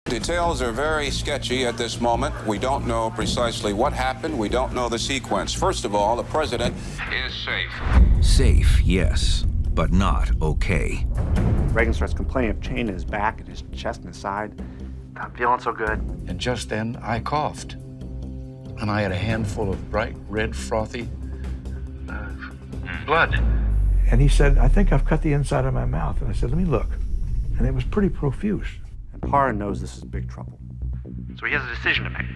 Details are very sketchy at this moment. We don't know precisely what happened. We don't know the sequence. First of all, the president is safe. Safe, yes, but not okay. Reagan starts complaining of pain in his back and his chest and his side. Not feeling so good. And just then, I coughed. And I had a handful of bright red, frothy blood. And he said, I think I've cut the inside of my mouth. And I said, let me look. And it was pretty profuse. And Parr knows this is big trouble. So he has a decision to make.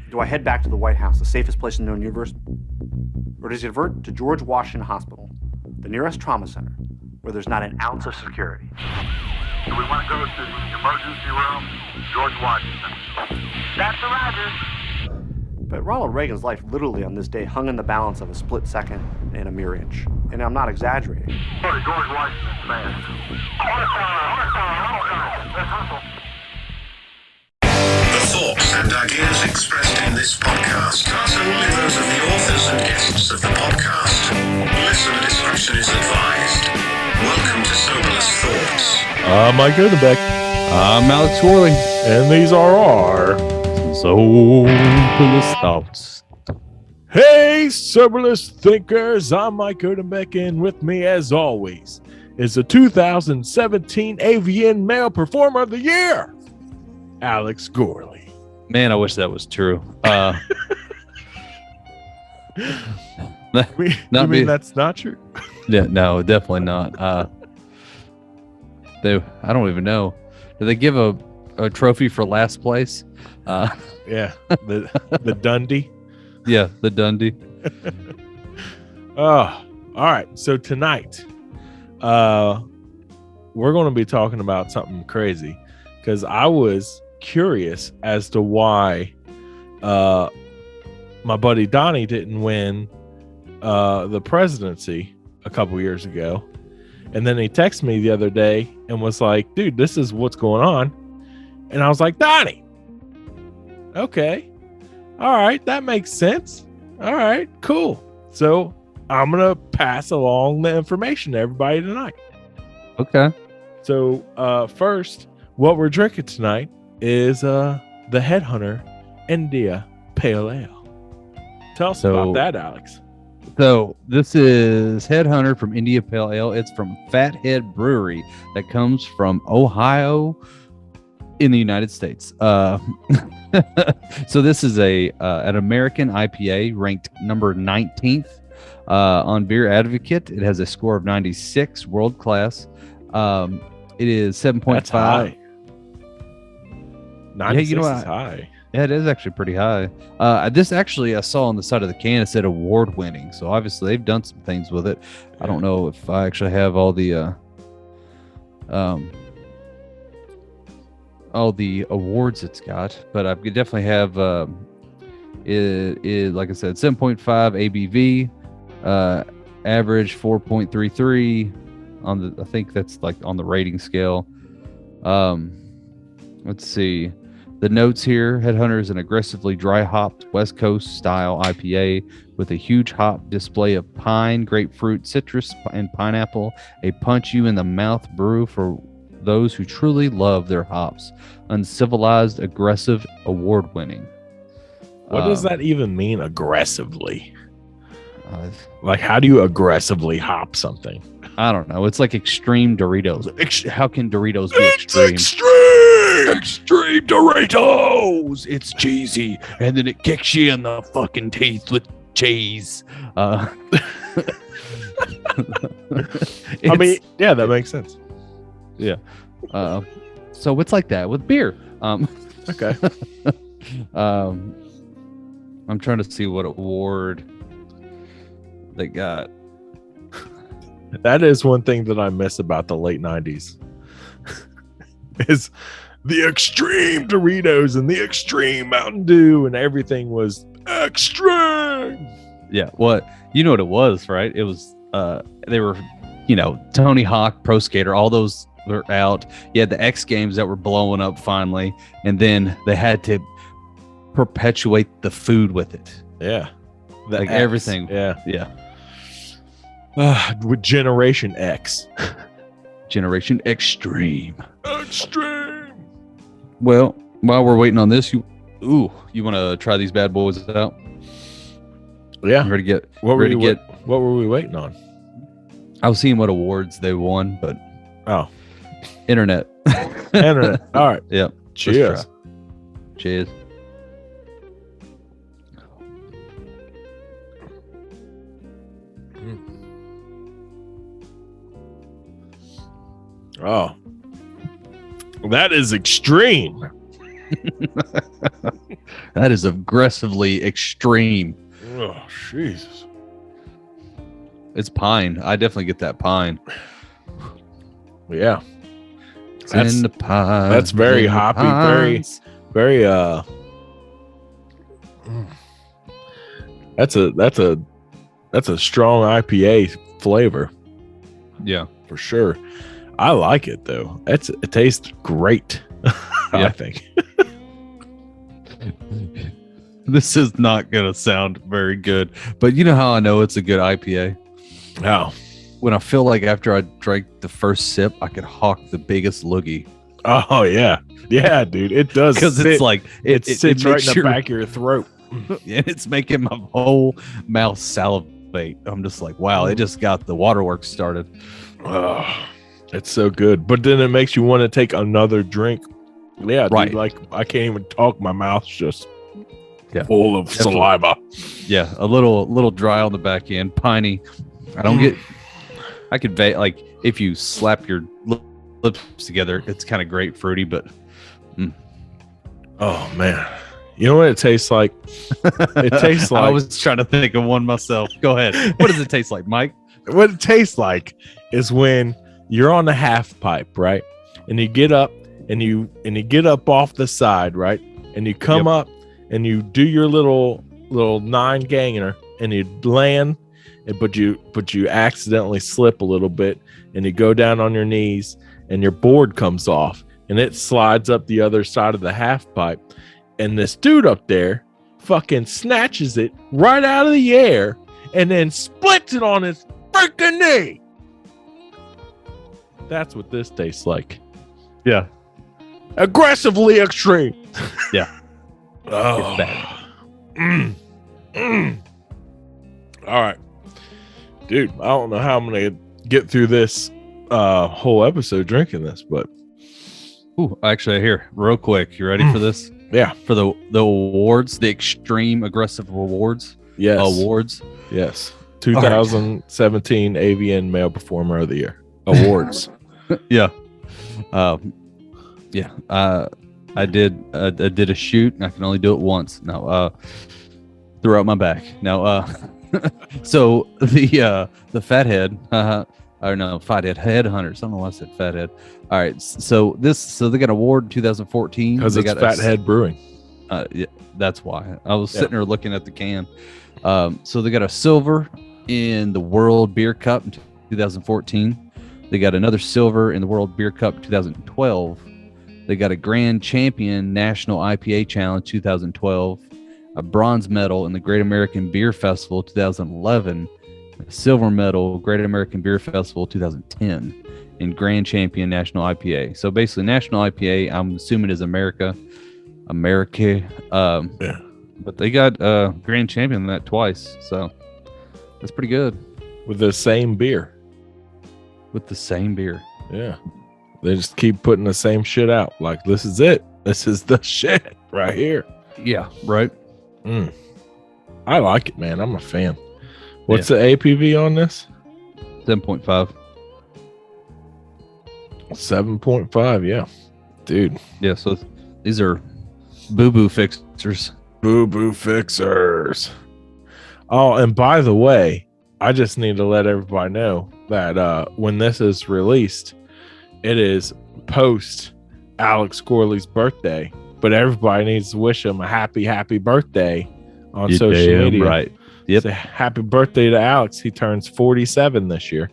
Do I head back to the White House, the safest place in the known universe? Or does he divert to George Washington Hospital, the nearest trauma center, where there's not an ounce of security? Do we want to go to the emergency room? George Washington. That's the Roger. But Ronald Reagan's life literally on this day hung in the balance of a split second and a mere inch. And I'm not exaggerating. Go to George Washington's man. The thoughts and ideas expressed in this podcast are solely those of the authors and guests of the podcast. Listener discretion is advised. Welcome to Soberless Thoughts. I'm Mike Odenbeck. I'm Alex Worley. And these are our Soberless Thoughts. Hey, Soberless Thinkers. I'm Mike Odenbeck, and with me, as always, is the 2017 AVN Male Performer of the Year, Alex Gorley. Man, I wish that was true. You mean that's not true? Yeah, no, definitely not. I don't even know. Do they give a trophy for last place? Yeah, the Dundee. Yeah, the Dundee. Oh, all right. So tonight, we're going to be talking about something crazy because I was curious as to why my buddy Donnie didn't win the presidency a couple years ago. And then he texted me the other day and was like, dude, this is what's going on. And I was like, Donnie, okay. All right. That makes sense. All right, cool. So I'm going to pass along the information to everybody tonight. Okay. So first, what we're drinking tonight is the Headhunter India Pale Ale. Tell us about that, Alex. So this is Headhunter from India Pale Ale. It's from Fathead Brewery that comes from Ohio in the United States. So this is an American IPA ranked number 19th on Beer Advocate. It has a score of 96, world class. It is 7.5. That's high. 96 you know what? Is high. Yeah, it is actually pretty high. This actually, I saw on the side of the can, it said award winning. So obviously they've done some things with it. I don't know if I actually have all the awards it's got, but I could definitely have it like I said, 7.5 ABV, average 4.33 on the, I think that's like on the rating scale. Let's see. The notes here: Headhunter is an aggressively dry hopped West Coast style IPA with a huge hop display of pine, grapefruit, citrus, and pineapple. A punch you in the mouth brew for those who truly love their hops. Uncivilized, aggressive, award winning. What does that even mean, aggressively? Like, how do you aggressively hop something? I don't know. It's like extreme Doritos. How can Doritos be extreme? Extreme Doritos. It's cheesy, and then it kicks you in the fucking teeth with cheese. I mean, yeah, that makes sense. Yeah. So it's like that with beer. Okay. I'm trying to see what award they got. That is one thing that I miss about the late 90s is the extreme Doritos and the extreme Mountain Dew, and everything was extreme. Yeah. What, you know what it was, right? It was, they were, Tony Hawk, Pro Skater, all those were out. You had the X Games that were blowing up finally, and then they had to perpetuate the food with it. Yeah. Like X, everything. Yeah. Yeah. With Generation X. Generation Extreme. Extreme. Well, While we're waiting on this, you want to try these bad boys out? Yeah. Ready to get What ready to get? What were we waiting on? I was seeing what awards they won, but internet. Internet. All right. Yep. Cheers. Cheers. Oh, that is extreme. That is aggressively extreme. Oh, Jesus. It's pine. I definitely get that pine. Yeah. It's in the pine. That's very hoppy, very That's a strong IPA flavor. Yeah, for sure. I like it though. It tastes great. I think. This is not gonna sound very good, but you know how I know it's a good IPA? How? When I feel like after I drank the first sip, I could hawk the biggest loogie. Oh yeah, dude, it does because it's like it sits right in the back of your throat, and it's making my whole mouth salivate. I'm just like, wow, it just got the waterworks started. Oh, it's so good, but then it makes you want to take another drink. Yeah, dude, right. Like I can't even talk. My mouth's just full of Definitely. saliva. Yeah, a little dry on the back end, piney. I don't get. I could like if you slap your lips together, it's kind of grapefruity, but. Oh man, you know what it tastes like? It tastes like. I was trying to think of one myself. Go ahead. What does it taste like, Mike? What it tastes like is when you're on the half pipe, right? And you get up and you get up off the side, right? And you come up and you do your little 9-ganger and you land, but you accidentally slip a little bit and you go down on your knees and your board comes off and it slides up the other side of the half pipe. And this dude up there fucking snatches it right out of the air and then splits it on his freaking knee. That's what this tastes like. Yeah. Aggressively extreme. Yeah. Oh. It's bad. All right. Dude, I don't know how I'm going to get through this whole episode drinking this, but. Ooh, actually, here, real quick. You ready for this? Yeah. For the awards, the extreme aggressive awards. Yes. Awards. Yes. 2017 AVN Male Performer of the Year awards. Yeah. Yeah. I did a shoot and I can only do it once. No, throughout my back. Now, so the fathead, or no, fathead headhunters. I don't know why I said fathead. All right. So they got an award in 2014 because it's Fathead Brewing. Yeah, that's why I was sitting there looking at the can. So they got a silver in the World Beer Cup in 2014. They got another silver in the World Beer Cup 2012. They got a Grand Champion National IPA Challenge 2012, a bronze medal in the Great American Beer Festival 2011, a silver medal Great American Beer Festival 2010, and Grand Champion National IPA. So basically, National IPA, I'm assuming is America. But they got Grand Champion in that twice, so that's pretty good. With the same beer. Yeah. They just keep putting the same shit out. Like, this is it. This is the shit right here. Yeah, right. I like it, man. I'm a fan. What's the APV on this? 7.5. 7.5, yeah. Dude. Yeah, so these are boo-boo fixers. Boo-boo fixers. Oh, and by the way, I just need to let everybody know that when this is released, it is post Alex Corley's birthday, but everybody needs to wish him a happy birthday on social media. Right. Yep. Say happy birthday to Alex. He turns 47 this year.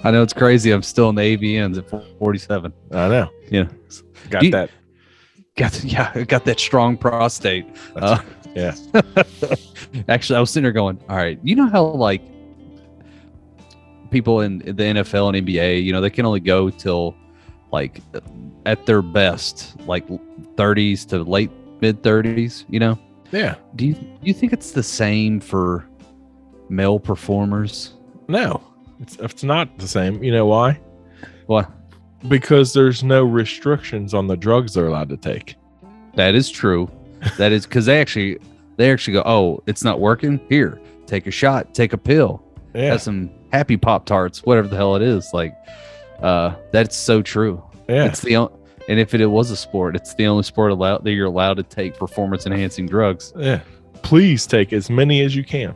I know it's crazy. I'm still in the AVNs at 47. I know. Yeah. Got that strong prostate. Yeah. Actually, I was sitting there going, all right, you know how like people in the NFL and NBA, they can only go till like at their best, like 30s to late mid 30s, you know? Yeah. Do you think it's the same for male performers? No, it's not the same. You know why? What? Because there's no restrictions on the drugs they're allowed to take. That is true. That is because they actually go, oh, it's not working. Here, take a shot, take a pill, have some happy Pop-Tarts, whatever the hell it is. Like, that's so true. Yeah, it's and if it was a sport, it's the only sport that you're allowed to take performance enhancing drugs. Yeah, please take as many as you can.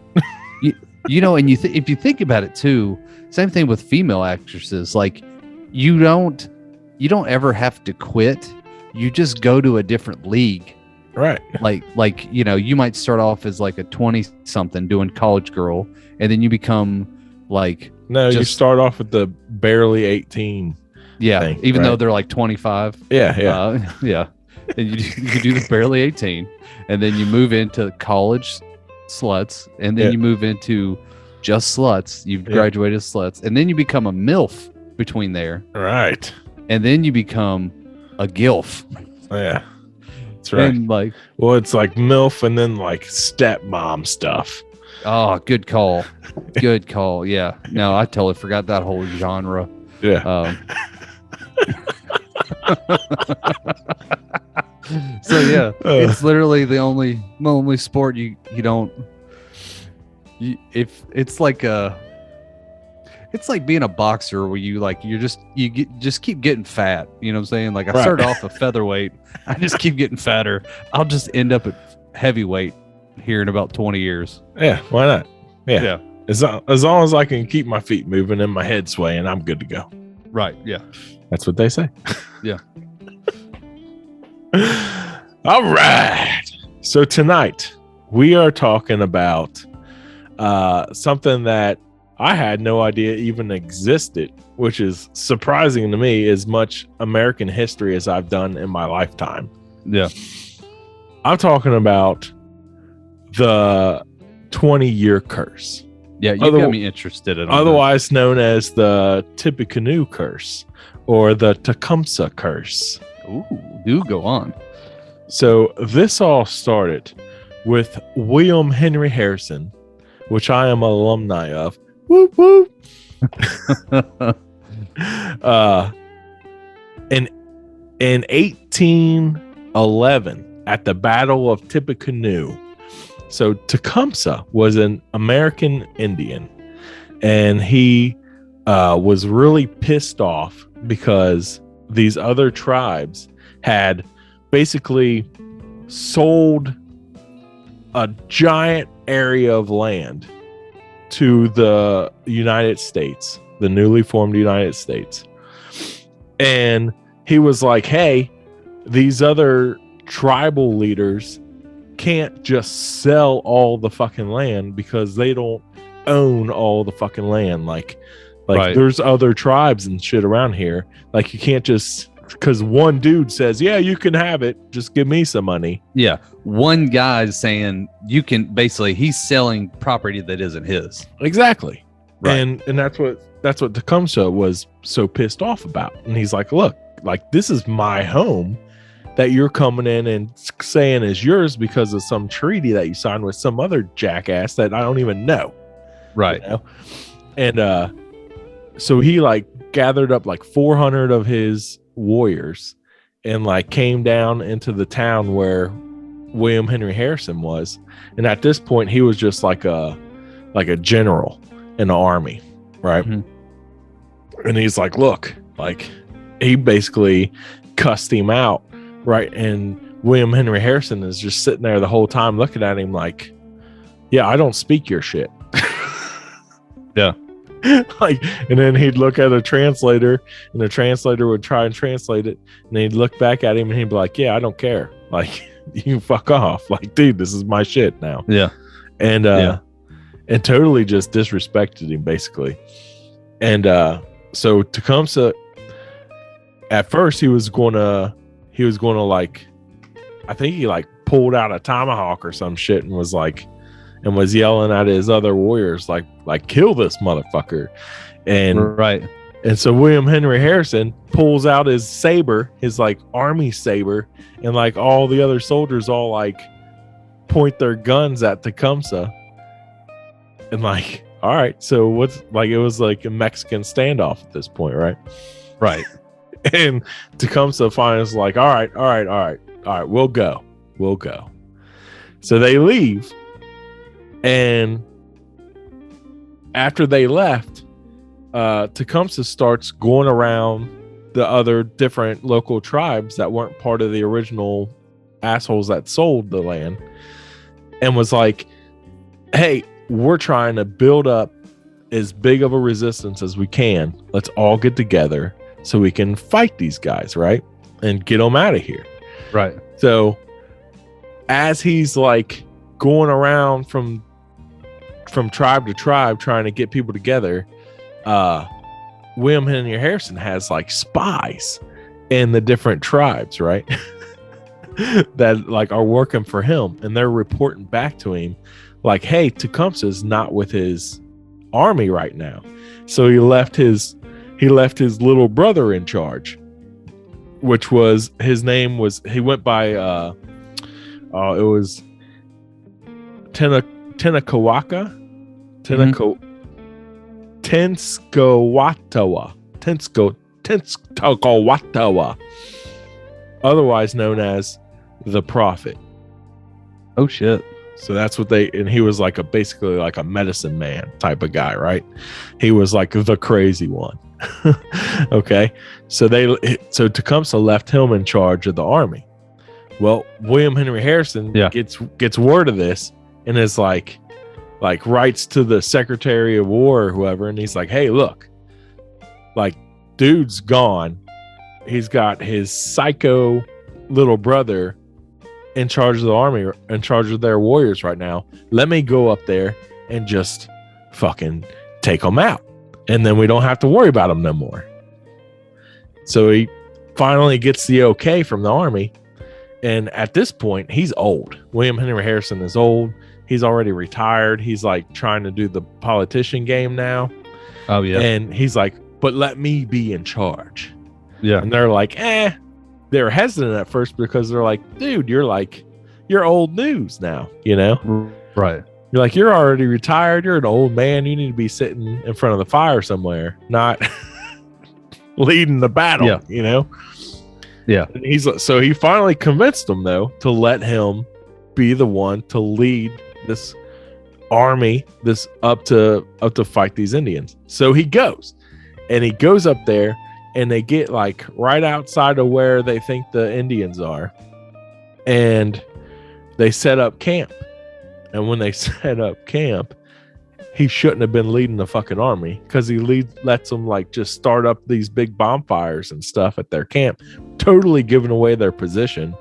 You know, and if you think about it too, same thing with female actresses. Like, you don't ever have to quit. You just go to a different league. Right. Like, you know, you might start off as like a 20 something doing College Girl, and then you become like, you start off with the barely 18. Yeah. Thing, even right? though they're like 25. Yeah. Yeah. And you do the barely 18, and then you move into college sluts, and then you move into just sluts. You've graduated sluts, and then you become a MILF between there. Right. And then you become a GILF. Yeah. That's right. And like, well, it's like MILF and then like stepmom stuff. Oh, good call. Good call. Yeah. No, I totally forgot that whole genre. Yeah. So yeah, it's literally the only sport you don't. If it's like being a boxer where you just keep getting fat. You know what I'm saying? Like, I started off a featherweight, I just keep getting fatter. I'll just end up at heavyweight here in about 20 years. Yeah, why not? Yeah. As long as I can keep my feet moving and my head swaying, I'm good to go. Right. Yeah. That's what they say. Yeah. All right. So tonight we are talking about something that I had no idea even existed, which is surprising to me, as much American history as I've done in my lifetime. Yeah. I'm talking about the 20-year curse. Yeah, you got me interested in otherwise known as the Tippecanoe curse or the Tecumseh curse. Ooh, do go on. So this all started with William Henry Harrison, which I am an alumni of. Whoop whoop. In 1811, at the Battle of Tippecanoe. So Tecumseh was an American Indian, and he was really pissed off because these other tribes had basically sold a giant area of land to the United States, the newly formed United States. And he was like, hey, these other tribal leaders can't just sell all the fucking land because they don't own all the fucking land. Like there's other tribes and shit around here. Like, you can't just, because one dude says, yeah, you can have it, just give me some money. Yeah. One guy's saying you can, basically he's selling property that isn't his. Exactly. Right. And that's what Tecumseh was so pissed off about. And he's like, look, like, this is my home that you're coming in and saying is yours because of some treaty that you signed with some other jackass that I don't even know. Right. You know? And so he like gathered up like 400 of his warriors and like came down into the town where William Henry Harrison was. And at this point, he was just like a general in the army, right? Mm-hmm. And he's like, look, like, he basically cussed him out, right? And William Henry Harrison is just sitting there the whole time looking at him like, yeah, I don't speak your shit. Yeah. Like, and then he'd look at a translator, and the translator would try and translate it, and he'd look back at him and he'd be like, yeah, I don't care. Like, you can fuck off. Like, dude, this is my shit now. Yeah. And and totally just disrespected him, basically. And so Tecumseh, at first he was gonna like, I think he like pulled out a tomahawk or some shit and was yelling at his other warriors like kill this motherfucker. And right. And so William Henry Harrison pulls out his saber, his like army saber, and like all the other soldiers all like point their guns at Tecumseh. And like, all right, so what's like, it was like a Mexican standoff at this point, right? Right. And Tecumseh finally is like, all right, we'll go. So they leave. And after they left, Tecumseh starts going around the other different local tribes that weren't part of the original assholes that sold the land, and was like, hey, we're trying to build up as big of a resistance as we can. Let's all get together so we can fight these guys, right? And get them out of here. Right. So as he's like going around from tribe to tribe trying to get people together, William Henry Harrison has like spies in the different tribes, right? That like are working for him, and they're reporting back to him like, hey, Tecumseh's not with his army right now. So he left his little brother in charge, which was, his name was, he went by it was Tenskowatawa, otherwise known as the Prophet. Oh shit. So that's what and he was like basically like a medicine man type of guy, right? He was like the crazy one. Okay. So Tecumseh left him in charge of the army. Well, William Henry Harrison gets word of this and is like writes to the Secretary of War or whoever, and he's like, hey, look, like, dude's gone. He's got his psycho little brother in charge of the army, in charge of their warriors right now. Let me go up there and just fucking take them out, and then we don't have to worry about them no more. So he finally gets the okay from the army, and at this point, he's old. William Henry Harrison is old. He's already retired. He's like trying to do the politician game now. Oh yeah. And he's like, but let me be in charge. Yeah. And they're like, they're hesitant at first because they're like, dude, you're old news now, you know? Right. You're like, you're already retired. You're an old man. You need to be sitting in front of the fire somewhere, not leading the battle, you know? Yeah. And so he finally convinced them though to let him be the one to lead this army, this up to fight these Indians. So he goes up there, and they get like right outside of where they think the Indians are, and they set up camp. And when they set up camp, he shouldn't have been leading the fucking army, because he lets them like just start up these big bonfires and stuff at their camp, totally giving away their position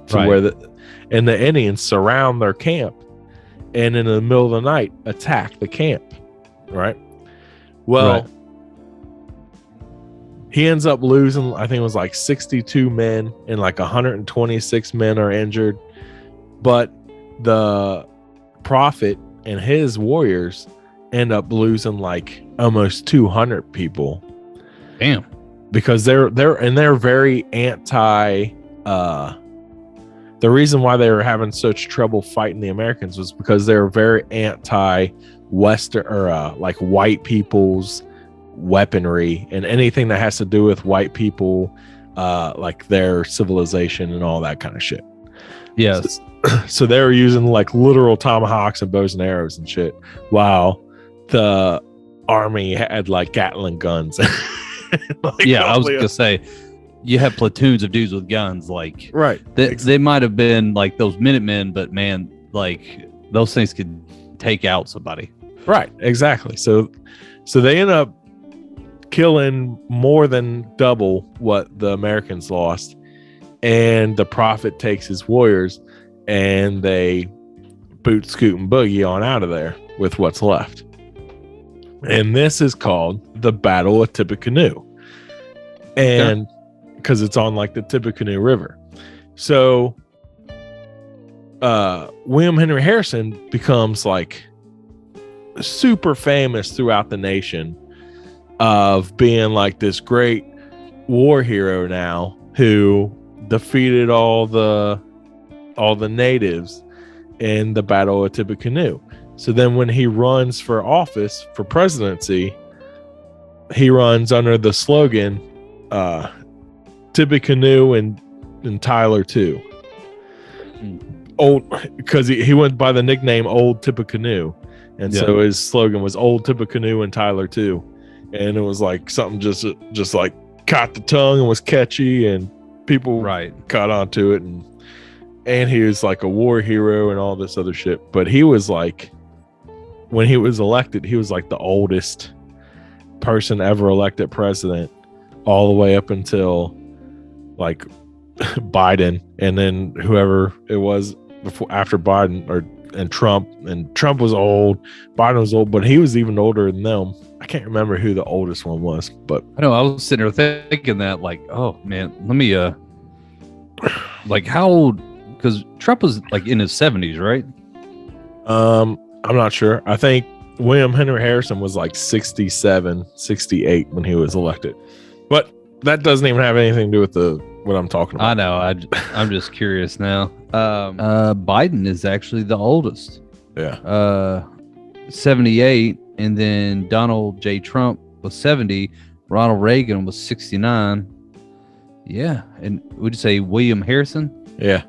to where the Indians surround their camp, and in the middle of the night attack the camp. Right. Well, he ends up losing, I think it was like 62 men, and like 126 men are injured. But the Prophet and his warriors end up losing like almost 200 people. Damn. Because they're very anti. The reason why they were having such trouble fighting the Americans was because they were very anti-Western or like white people's weaponry and anything that has to do with white people, like their civilization and all that kind of shit. Yes. So they were using like literal tomahawks and bows and arrows and shit, while the army had like Gatling guns. Like, yeah, I was gonna say, you have platoons of dudes with guns, like right. They might have been like those Minutemen, but man, like those things could take out somebody. Right, exactly. So they end up killing more than double what the Americans lost, and the Prophet takes his warriors, and they boot, scoot, and boogie on out of there with what's left. And this is called the Battle of Tippecanoe, and because it's on like the Tippecanoe River. So William Henry Harrison becomes like super famous throughout the nation of being like this great war hero now who defeated all the natives in the Battle of Tippecanoe. So then when he runs for office, for presidency, he runs under the slogan Tippecanoe and Tyler too. Old, because he went by the nickname Old Tippecanoe, and so his slogan was Old Tippecanoe and Tyler too. And it was like something just like caught the tongue and was catchy, and people caught onto it, and he was like a war hero and all this other shit. But he was like, when he was elected, he was like the oldest person ever elected president, all the way up until like Biden, and then whoever it was before, after Biden, and Trump was old, Biden was old, but he was even older than them. I can't remember who the oldest one was, but I know I was sitting there thinking that, like, oh man, let me like, how old? Because Trump was like in his 70s, right? I'm not sure. I think William Henry Harrison was like 67, 68 when he was elected, but that doesn't even have anything to do with what I'm talking about. I know. I'm just curious now. Biden is actually the oldest. Yeah. 78, and then Donald J. Trump was 70. Ronald Reagan was 69. Yeah, and would you say William Harrison? Yeah.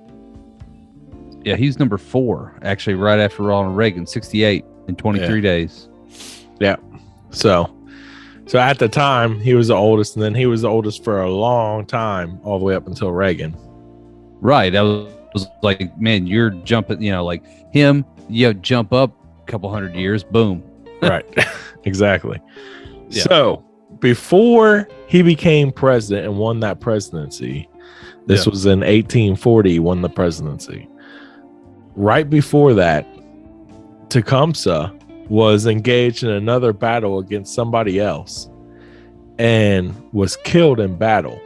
Yeah, he's number 4, actually, right after Ronald Reagan, 68 in 23 days. Yeah. So at the time, he was the oldest, and then he was the oldest for a long time, all the way up until Reagan. Right. I was like, man, you're jumping, like him, jump up a couple hundred years, boom. Right. Exactly. Yeah. So before he became president and won that presidency, this was in 1840, he won the presidency. Right before that, Tecumseh was engaged in another battle against somebody else and was killed in battle.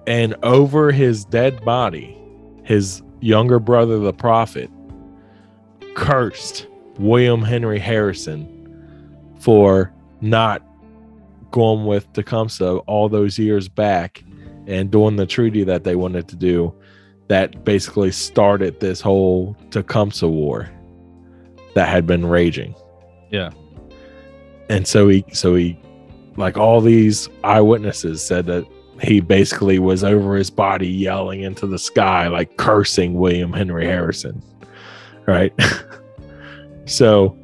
And over his dead body, his younger brother, the prophet, cursed William Henry Harrison for not going with Tecumseh all those years back and doing the treaty that they wanted to do, that basically started this whole Tecumseh War that had been raging. Yeah. And so he like, all these eyewitnesses said that he basically was over his body yelling into the sky, like cursing William Henry Harrison. Right. So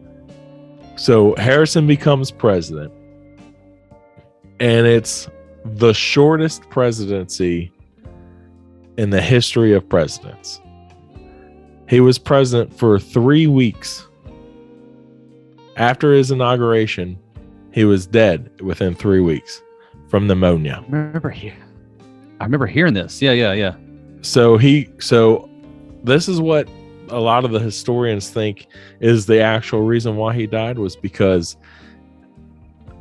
Harrison becomes president, and it's the shortest presidency in the history of presidents. He was president for 3 weeks. After his inauguration, he was dead within 3 weeks from pneumonia. I remember hearing this. Yeah. So this is what a lot of the historians think is the actual reason why he died, was because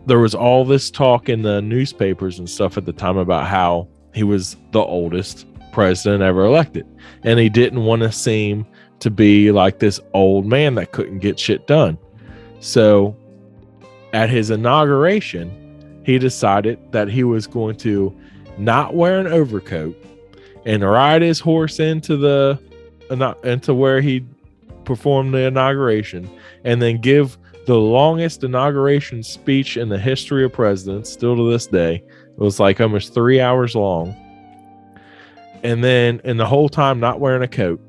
there was all this talk in the newspapers and stuff at the time about how he was the oldest president ever elected, and he didn't want to seem to be like this old man that couldn't get shit done. So at his inauguration, he decided that he was going to not wear an overcoat and ride his horse into where he performed the inauguration, and then give the longest inauguration speech in the history of presidents, still to this day. It was like almost 3 hours long. And then, and the whole time not wearing a coat.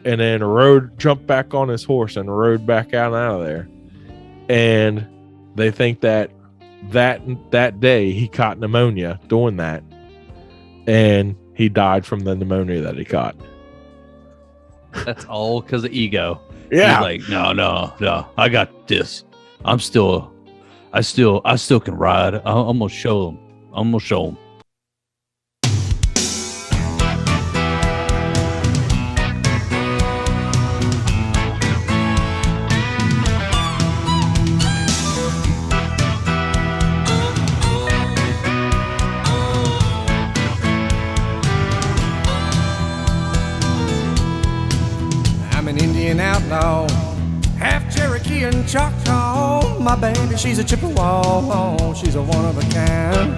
And then jumped back on his horse and rode back out of there. And they think that day he caught pneumonia doing that, and he died from the pneumonia that he caught. That's all because of ego. Yeah. He's like, no, I got this. I still can ride. I'm gonna show them. I'm an Indian outlaw, half Cherokee and Choctaw. my baby, she's a Chippewa. She's a one of a kind.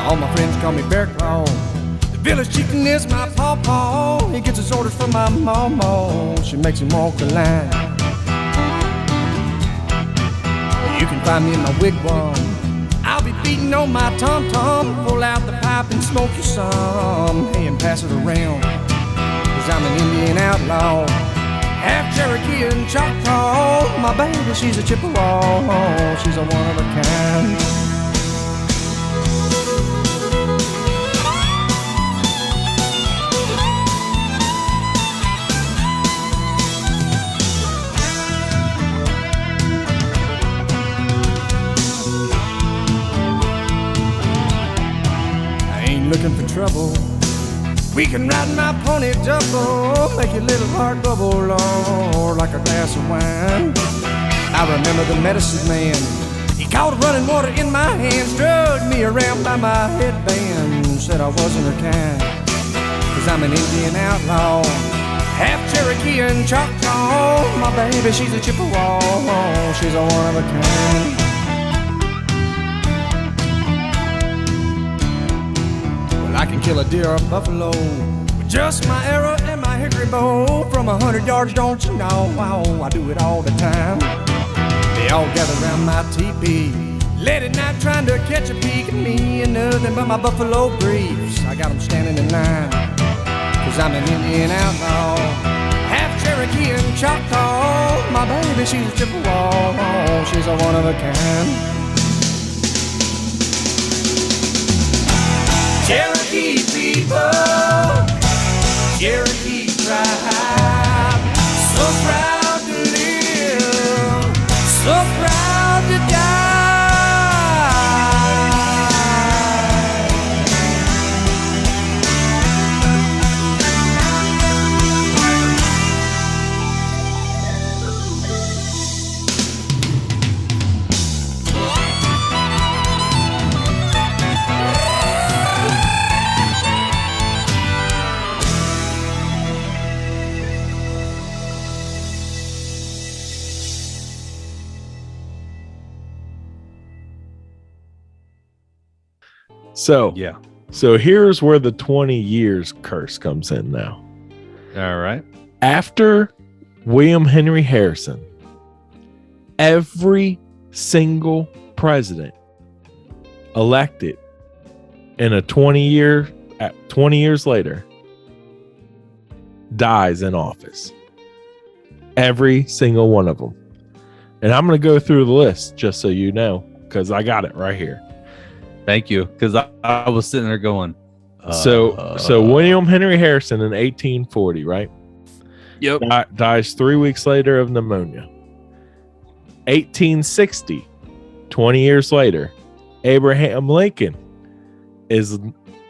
All my friends call me Bear Claw. The village chicken is my pawpaw. He gets his orders from my mama. She makes him walk the line. You can find me in my wigwam. I'll be beating on my tom-tom. Pull out the pipe and smoke you some. Hey, and pass it around. 'Cause I'm an Indian outlaw. Half Cherokee and Choctaw. My baby, she's a Chippewa. She's a one of a kind. I ain't looking for trouble. We can ride my pony double, make your little heart bubble, Lord, like a glass of wine. I remember the medicine man. He caught running water in my hands, drugged me around by my headband, said I wasn't her kind. 'Cause I'm an Indian outlaw, half Cherokee and Choctaw. My baby, she's a Chippewa, she's a one of a kind. I can kill a deer or a buffalo with just my arrow and my hickory bow. From 100 yards, don't you know? Wow, I do it all the time. They all gather around my teepee late at night trying to catch a peek at me and nothing but my buffalo briefs. I got them standing in line 'cause I'm an Indian outlaw, half Cherokee and Choctaw. My baby, she's a Chippewa, she's a one of a kind. Cherokee people, Cherokee tribe, so proud to live, so proud to die. So Yeah. So here's where the 20 years curse comes in now. All right. After William Henry Harrison, every single president elected in a 20 years later dies in office. Every single one of them. And I'm going to go through the list just so you know, because I got it right here. Thank you. Because I was sitting there going, So William Henry Harrison in 1840, right? Yep. Dies 3 weeks later of pneumonia. 1860, 20 years later, Abraham Lincoln is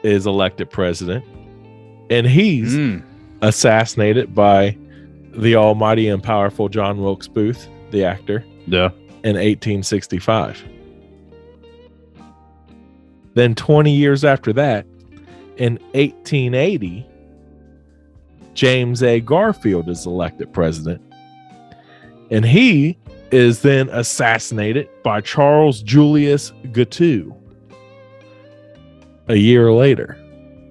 elected president, and he's assassinated by the almighty and powerful John Wilkes Booth, the actor, in 1865. Then 20 years after that, in 1880, James A. Garfield is elected president, and he is then assassinated by Charles Julius Guiteau a year later.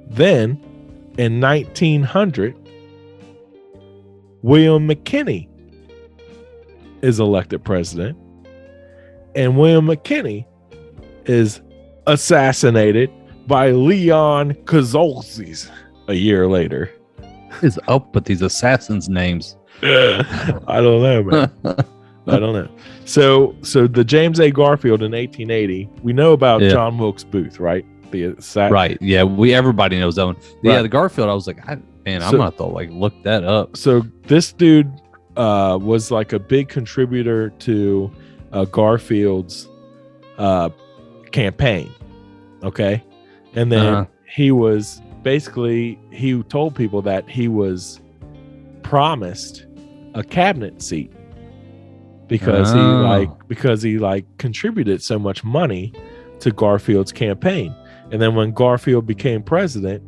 Then, in 1900, William McKinley is elected president, and William McKinley is assassinated by Leon Kozolskis a year later. what is up with these assassins' names? I don't know, man. I don't know. So the James A. Garfield in 1880, we know about John Wilkes Booth, right? Right. Yeah. Everybody knows that one. Yeah. The Garfield, I was like, I'm gonna have to look that up. So this dude was like a big contributor to Garfield's campaign. Okay. And then he was he told people that he was promised a cabinet seat because he contributed so much money to Garfield's campaign. And then when Garfield became president,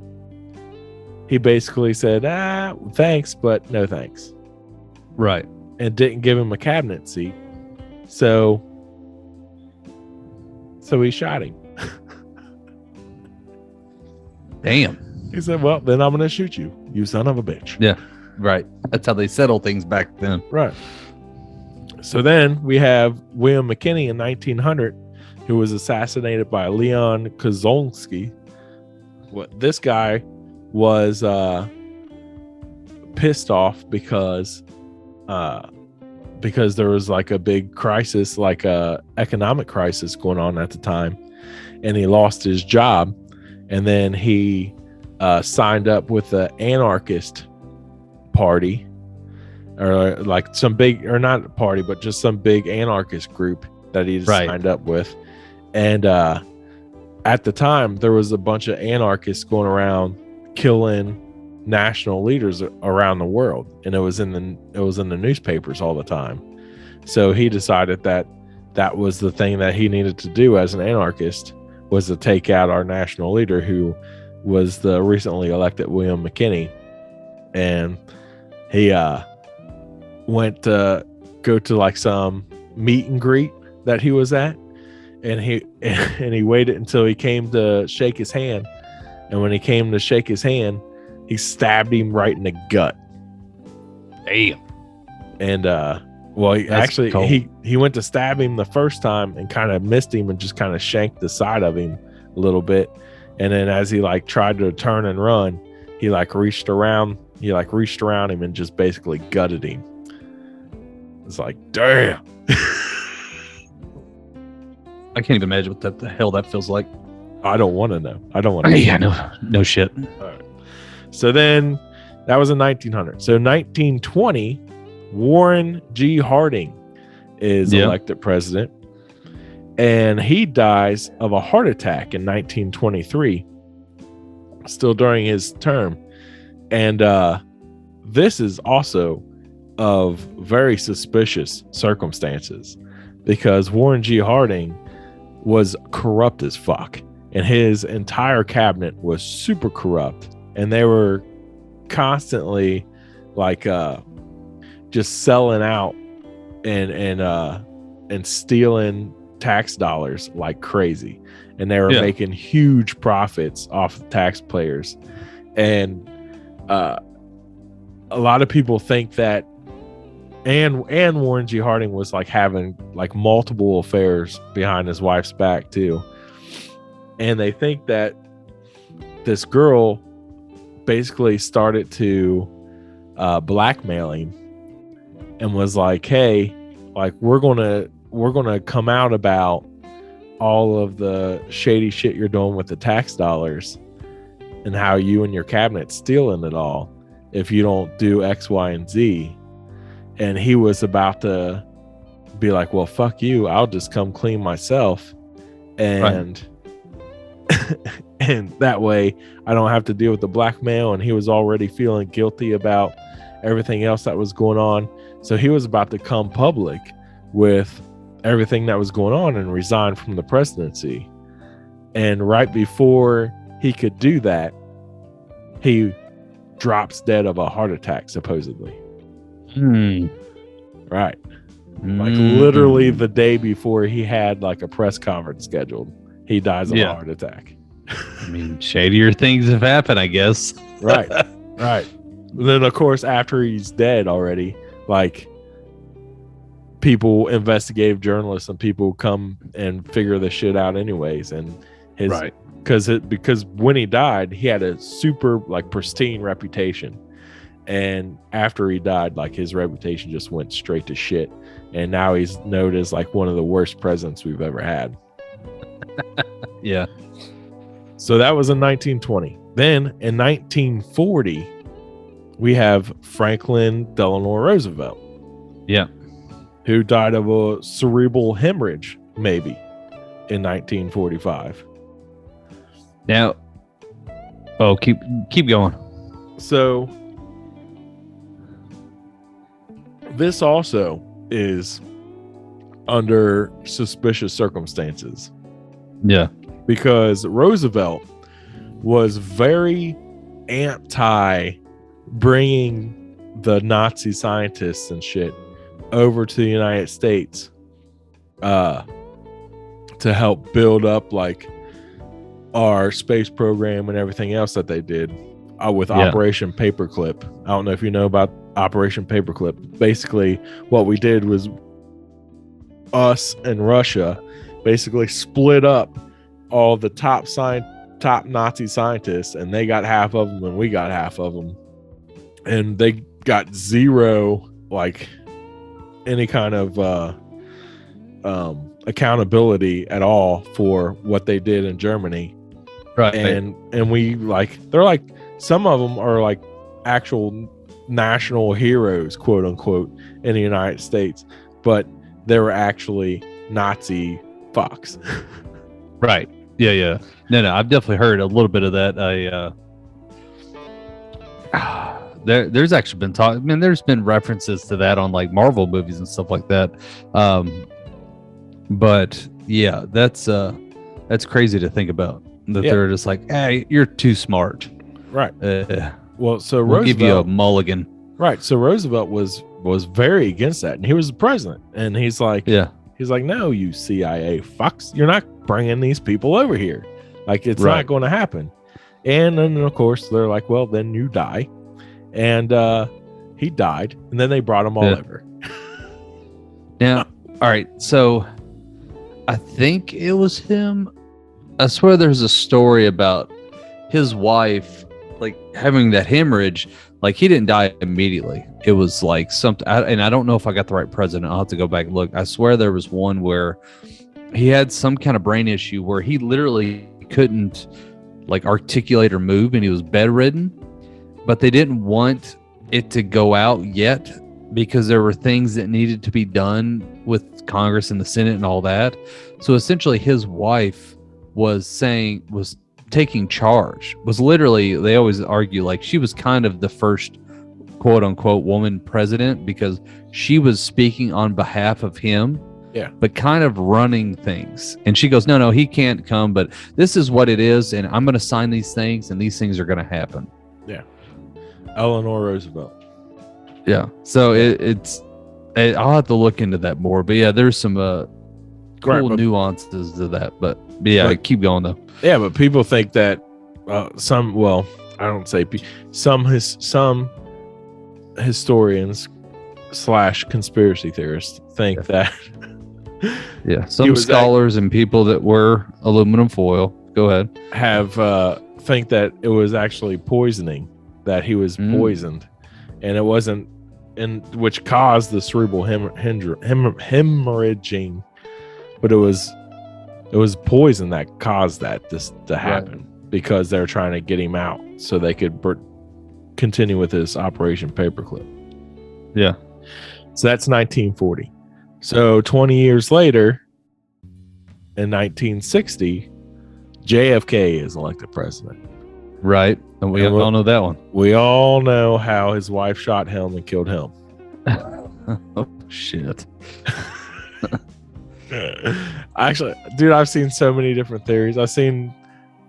he basically said, thanks, but no thanks. Right. And didn't give him a cabinet seat. So So he shot him. Damn. He said, well, then I'm going to shoot you, you son of a bitch. Yeah. Right. That's how they settle things back then. Right. So then we have William McKinney in 1900, who was assassinated by Leon Kozolsky. This guy was pissed off because there was like a big crisis, like a economic crisis going on at the time, and he lost his job, and then he signed up with the anarchist party, or like some big, or not a party, but just some big anarchist group that he signed up with. And at the time, there was a bunch of anarchists going around killing national leaders around the world, and it was in the newspapers all the time. So he decided that was the thing that he needed to do as an anarchist, was to take out our national leader, who was the recently elected William McKinney. And he went to go to like some meet and greet that he was at, and he waited until he came to shake his hand, and when he came to shake his hand, he stabbed him right in the gut. Damn. And he went to stab him the first time and kind of missed him and just kind of shanked the side of him a little bit. And then as he like tried to turn and run, he reached around him and just basically gutted him. It's like, damn. I can't even imagine what the hell that feels like. I don't want to know. I don't want to. Yeah, no shit. All right. So then that was in 1900. So 1920, Warren G. Harding is elected president, and he dies of a heart attack in 1923, still during his term. And this is also of very suspicious circumstances, because Warren G. Harding was corrupt as fuck, and his entire cabinet was super corrupt, and they were constantly like just selling out and stealing tax dollars like crazy, and they were making huge profits off of taxpayers. And a lot of people think that and Warren G. Harding was like having like multiple affairs behind his wife's back too, and they think that this girl basically started to blackmail him and was like, hey, like we're gonna come out about all of the shady shit you're doing with the tax dollars and how you and your cabinet's stealing it all if you don't do X, Y, and Z. And he was about to be like, well, fuck you, I'll just come clean myself, and and that way I don't have to deal with the blackmail. And he was already feeling guilty about everything else that was going on, so he was about to come public with everything that was going on and resign from the presidency. And right before he could do that, he drops dead of a heart attack, supposedly. Right. Like literally the day before he had like a press conference scheduled, he dies of a heart attack. I mean, shadier things have happened, I guess. Right. Then of course, after he's dead already, like people, investigative journalists and people come and figure the shit out anyways. And his because when he died, he had a super like pristine reputation. And after he died, like his reputation just went straight to shit. And now he's known as like one of the worst presidents we've ever had. Yeah. So that was in 1920. Then in 1940, we have Franklin Delano Roosevelt. Yeah. Who died of a cerebral hemorrhage, maybe, in 1945. Now, keep going. So this also is under suspicious circumstances. Yeah. Because Roosevelt was very anti bringing the Nazi scientists and shit over to the United States to help build up like our space program and everything else that they did with Operation Paperclip. I don't know if you know about Operation Paperclip. Basically, what we did was us and Russia basically split up all the top Nazi scientists, and they got half of them and we got half of them, and they got zero like any kind of accountability at all for what they did in Germany. Right. And we like, they're like, some of them are like actual national heroes, quote unquote, in the United States, but they were actually Nazi fucks. Right. Yeah. No, I've definitely heard a little bit of that. There's actually been talk. I mean, there's been references to that on like Marvel movies and stuff like that. But yeah, that's crazy to think about. That they're just like, hey, you're too smart. Right. Well, so we'll Roosevelt, give you a mulligan. Right. So Roosevelt was very against that, and he was the president, and he's like, no, you CIA fucks, you're not bringing these people over here. Like, it's not going to happen. And then of course they're like, well, then you die, and he died, and then they brought him all over. Now, all right. So I think it was him. I swear there's a story about his wife like having that hemorrhage. Like, he didn't die immediately. It was like something, and I don't know if I got the right president. I'll have to go back and look. I swear there was one where he had some kind of brain issue where he literally couldn't like articulate or move, and he was bedridden, but they didn't want it to go out yet because there were things that needed to be done with Congress and the Senate and all that. So essentially his wife was taking charge, was literally, they always argue like she was kind of the first quote unquote woman president because she was speaking on behalf of him, but kind of running things. And she goes, no, he can't come, but this is what it is, and I'm going to sign these things, and these things are going to happen. Yeah. Eleanor Roosevelt. Yeah. So I'll have to look into that more, but yeah, there's some cool nuances to that, but yeah, keep going though. Yeah, but people think that some historians / conspiracy theorists think that some scholars and people that wear aluminum foil, go ahead, have think that it was actually poisoning, that he was poisoned, and it wasn't, and which caused the cerebral hemorrhaging, but it was poison that caused that to happen, because they're trying to get him out so they could continue with this Operation Paperclip. Yeah. So that's 1940. So 20 years later, in 1960, JFK is elected president. Right. And we all know that one. We all know how his wife shot him and killed him. Oh, shit. Actually, dude, I've seen so many different theories. I've seen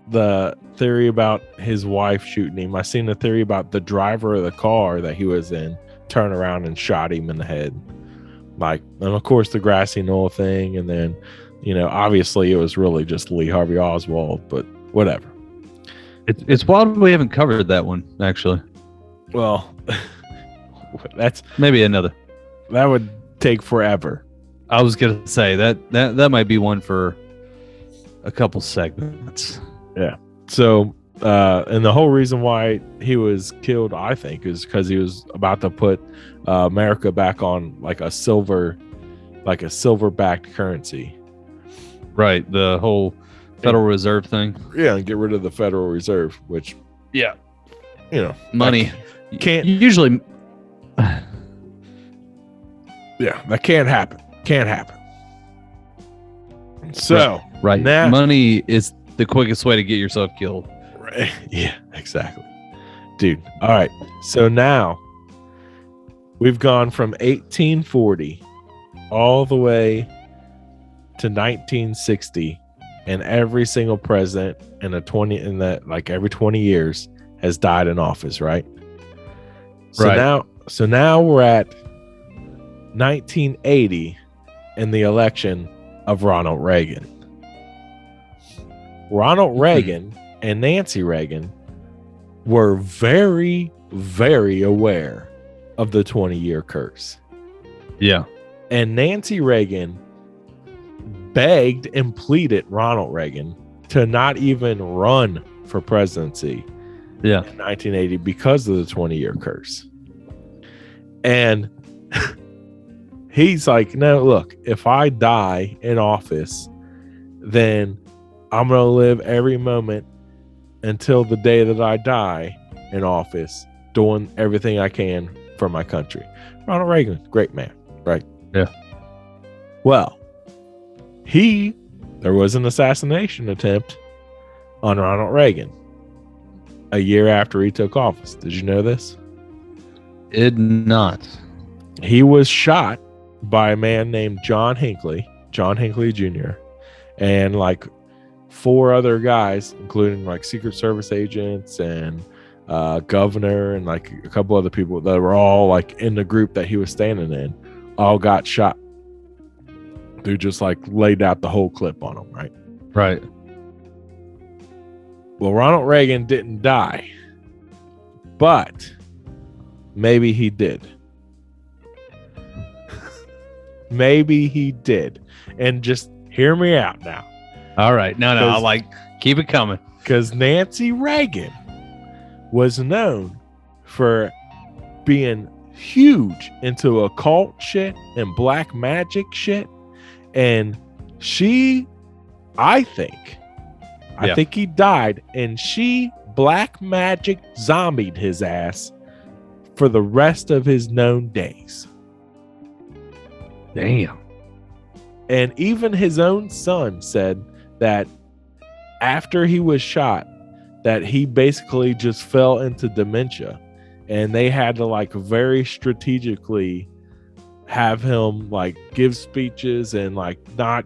the theory about his wife shooting him. I've seen the theory about the driver of the car that he was in turn around and shot him in the head. Like, and of course the grassy knoll thing, and then, obviously it was really just Lee Harvey Oswald, but whatever. It's wild we haven't covered that one, actually. Well, that's maybe another. That would take forever. I was gonna say that might be one for a couple segments. Yeah. So, and the whole reason why he was killed, I think, is because he was about to put America back on like a silver-backed currency. Right. The whole Federal Reserve thing. Yeah, and get rid of the Federal Reserve, which money can't usually. Yeah, that can't happen. Can't happen. So right. Now, money is the quickest way to get yourself killed. Right. Yeah, exactly. Dude. All right. So now we've gone from 1840 all the way to 1960, and every single president every 20 years has died in office, right? So now we're at 1980 in the election of Ronald Reagan. Ronald Reagan and Nancy Reagan were very, very aware of the 20-year curse. Yeah. And Nancy Reagan begged and pleaded Ronald Reagan to not even run for presidency in 1980 because of the 20-year curse. And he's like, no, look, if I die in office, then I'm going to live every moment until the day that I die in office, doing everything I can for my country. Ronald Reagan, great man, right? Yeah. Well, there was an assassination attempt on Ronald Reagan a year after he took office. Did you know this? Did not. He was shot by a man named John Hinckley Jr. and like 4 other guys, including like Secret Service agents and governor and like a couple other people that were all like in the group that he was standing in, all got shot. They just like laid out the whole clip on him, right? Right. Well, Ronald Reagan didn't die, but maybe he did. Maybe he did. And just hear me out now. All right. No, I like, keep it coming. Because Nancy Reagan was known for being huge into occult shit and black magic shit. And I think he died, and she black magic zombied his ass for the rest of his known days. Damn. And even his own son said that after he was shot, that he basically just fell into dementia, and they had to like very strategically have him like give speeches and like not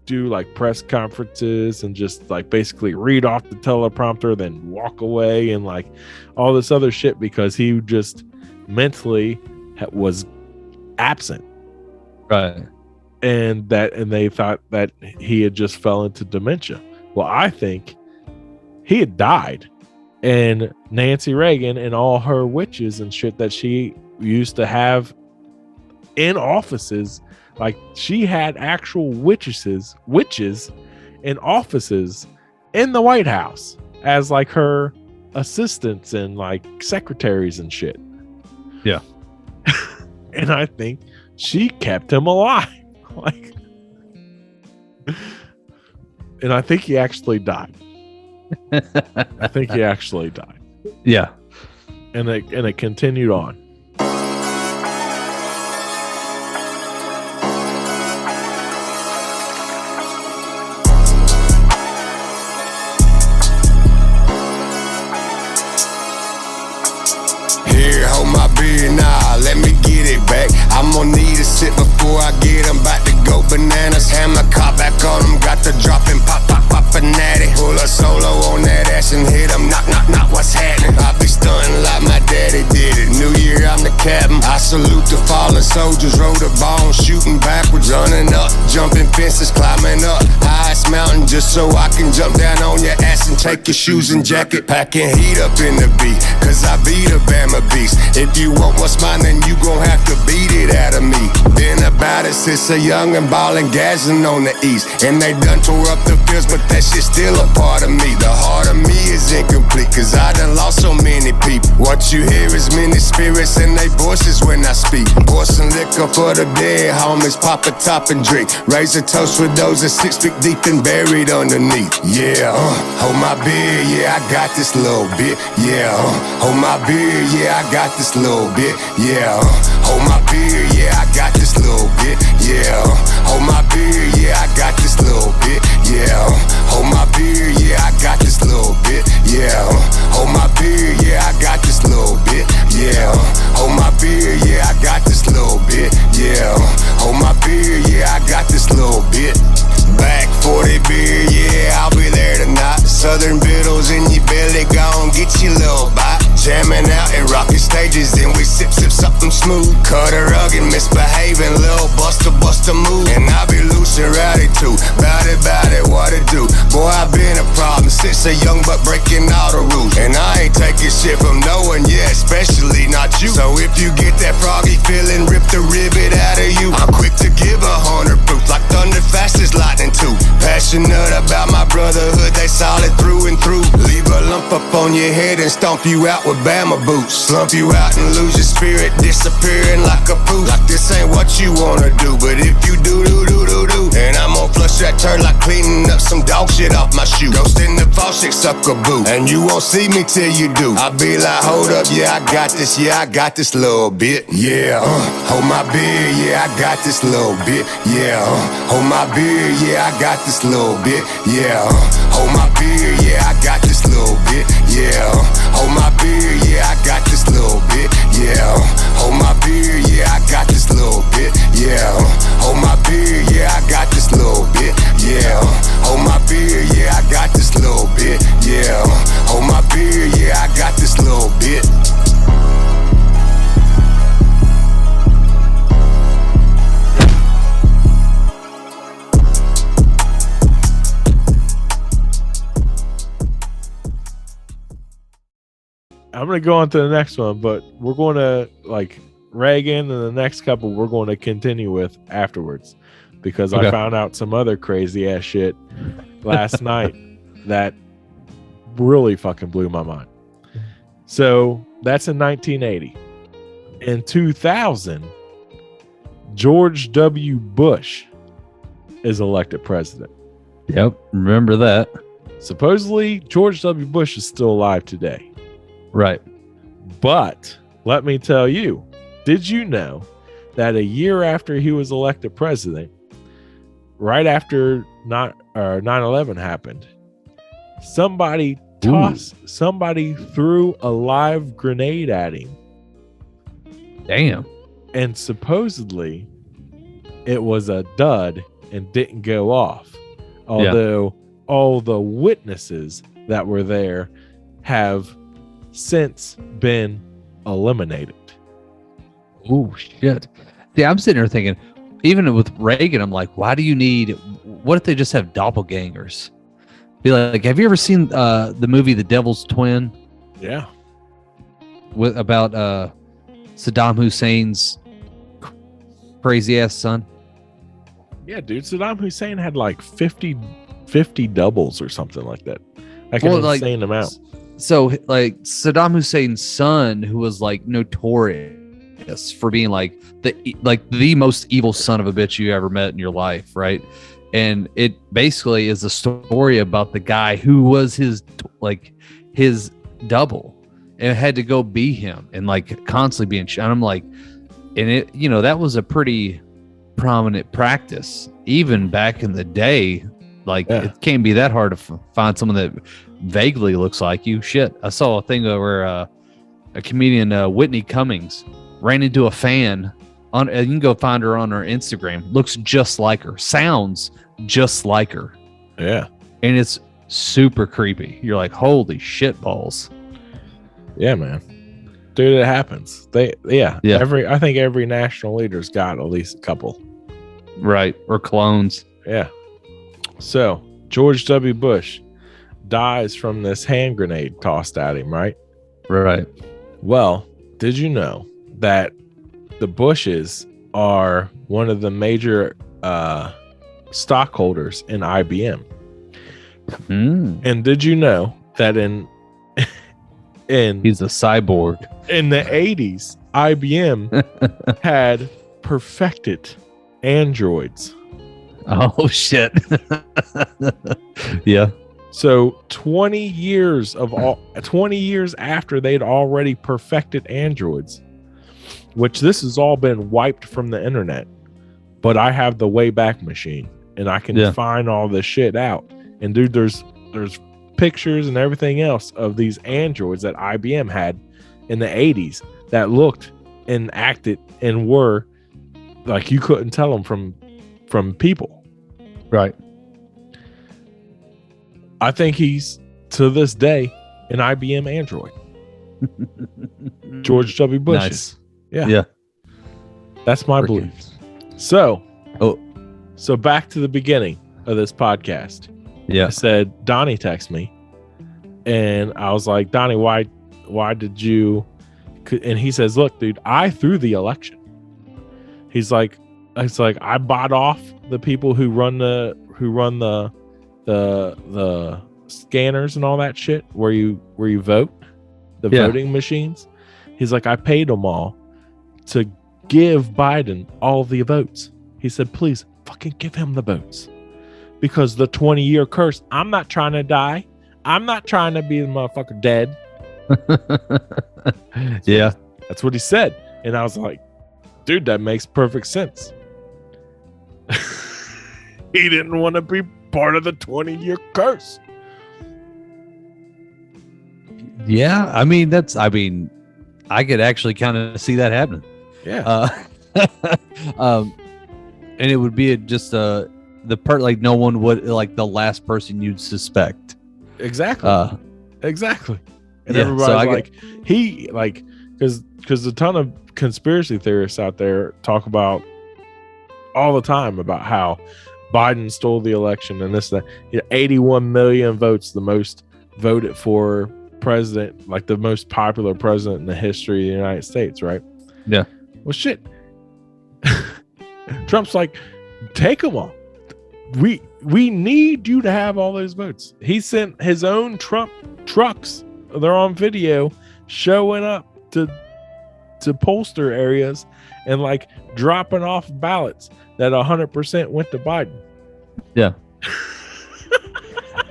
do like press conferences and just like basically read off the teleprompter, then walk away and like all this other shit because he just mentally was absent. Right. And they thought that he had just fell into dementia. Well, I think he had died, and Nancy Reagan and all her witches and shit that she used to have in offices, like she had actual witches in offices in the White House as like her assistants and like secretaries and shit. Yeah. And I think she kept him alive. Like, and I think he actually died. I think he actually died. Yeah. And it continued on. Here, hold my beer now, let me get it back. I'm gonna need a sip before I get 'em, about to go bananas. Hammer cop back on 'em, got the dropping, pop, fanatic. Pull a solo on that ass and hit 'em, knock, what's happening? I be stunting like my daddy did it. New Year, I'm the captain. I salute the fallen soldiers, roll the bone, shooting backwards, running up, jumping fences, climbing up highest mountain just so I can jump down on your ass and take your shoes and jacket. Packing heat up in the beat, cause I beat a Bama beast. If you want what's mine, then you gon' have to beat it out of me. Been about it since a young and ballin', gassing on the east. And they done tore up the fields, but that shit's still a part of me. The heart of me is incomplete, cause I done lost so many people. What you hear is many spirits and they voices when I speak. Pour some liquor for the dead homies, pop a top and drink. Raise a toast for those that 6 feet deep and buried underneath. Yeah, hold my beer, yeah, I got this little bit. Yeah, hold my beer, yeah, I got this little bit. Yeah, hold my beer, yeah, I got this little bit. Yeah, hold my beer, yeah, I got this little bit. Yeah, hold my beer, yeah, I got this little bit. Yeah, hold my beer, yeah, I got this little bit. Yeah, hold my beer, yeah, I got this little bit. Yeah, hold my beer, yeah, I got this little bit. Back 40 beer, yeah, I'll be there tonight. Southern Biddles in your belly, gon' get your little bite. Jamming out in rocket stages, then we sip something smooth. Cut a rug and misbehaving, little buster move. And I be loose and rowdy too. Bout it, what it do? Boy, I been a problem since a young buck breaking all the rules. And I ain't taking shit from no one, yeah, especially not you. So if you get that froggy feeling, rip the ribbit out of you. I'm quick to give 100 proof, like thunder, fast as lightning too. Passionate about my brotherhood, they solid through and through. Leave a lump up on your head and stomp you out with Bama boots. Slump you out and lose your spirit, disappearing like a poof. Like this ain't what you wanna do, but if you do, and I'm gonna flush that turd like cleaning up some dog shit off my shoe. Ghost in the faucet, sucker boo, and you won't see me till you do. I be like, hold up, yeah, I got this little bit. Yeah, hold my beer, yeah, I got this little bit. Yeah, hold my beer, yeah, I got this little bit. Yeah, hold my beer, yeah, I got this little bit. Yeah, hold my beer, yeah, I got this little bit. Yeah, hold my beer, yeah, I got this little bit. Yeah, hold my beer, yeah, I got this little bit. Yeah, hold my beer, yeah, I got this little bit. Yeah, hold my beer, yeah, I got this little bit. I'm going to go on to the next one, but we're going to like Reagan and the next couple we're going to continue with afterwards because I found out some other crazy ass shit last night that really fucking blew my mind. So that's in 1980. In 2000, George W. Bush is elected president. Yep, remember that. Supposedly, George W. Bush is still alive today. Right. But let me tell you, did you know that a year after he was elected president, right after 9/11 happened, somebody threw a live grenade at him. Damn. And supposedly it was a dud and didn't go off. Although all the witnesses that were there have since been eliminated. Oh shit. Yeah, I'm sitting here thinking, even with Reagan, I'm like, why do you need, what if they just have doppelgangers? Be like, have you ever seen the movie The Devil's Twin? Yeah. About Saddam Hussein's crazy ass son? Yeah, dude. Saddam Hussein had like 50 doubles or something like that. Like an insane amount. So like Saddam Hussein's son, who was like notorious for being like the most evil son of a bitch you ever met in your life, right? And it basically is a story about the guy who was his double and had to go be him and like constantly being shot. I'm like, and it, you know, that was a pretty prominent practice even back in the day. Like it can't be that hard to find someone that vaguely looks like you. Shit, I saw a thing where a comedian, Whitney Cummings, ran into a fan on. You can go find her on her Instagram. Looks just like her, sounds just like her. Yeah, and it's super creepy. You're like, holy shit balls. Yeah, man, dude, it happens. I think every national leader's got at least a couple, right, or clones. Yeah. So George W. Bush dies from this hand grenade tossed at him, right? Right. Well, did you know that the Bushes are one of the major stockholders in IBM? And did you know that in he's a cyborg. In the 80s, IBM had perfected androids. Oh shit. Yeah. So 20 years after they'd already perfected androids, which this has all been wiped from the internet, but I have the Wayback Machine and I can find all this shit out. And dude, there's pictures and everything else of these androids that IBM had in the 80s that looked and acted and were like you couldn't tell them from people. Right. I think he's to this day an IBM android. George W. Bush's. Nice. Yeah. Yeah. That's my belief. So back to the beginning of this podcast. Yeah. I said, Donnie texted me, and I was like, Donnie, why did you? And he says, look, dude, I threw the election. He's like, I bought off the people who run the scanners and all that shit where you vote, the voting machines. He's like, I paid them all to give Biden all the votes. He said, please fucking give him the votes, because the 20-year curse. I'm not trying to die. I'm not trying to be the motherfucker dead. Yeah, that's what he said. And I was like, dude, that makes perfect sense. He didn't want to be part of the 20-year curse. Yeah, I mean, I could actually kind of see that happening. Yeah. And it would be just the part, like, no one would, like, the last person you'd suspect. Exactly. Exactly. And yeah, everybody's because a ton of conspiracy theorists out there talk about all the time about how Biden stole the election and this, that. 81 million votes, the most voted for president, like the most popular president in the history of the United States, right? Yeah. Well, shit. Trump's like, take them all. We need you to have all those votes. He sent his own Trump trucks. They're on video showing up to pollster areas and like dropping off ballots that 100% went to Biden. Yeah.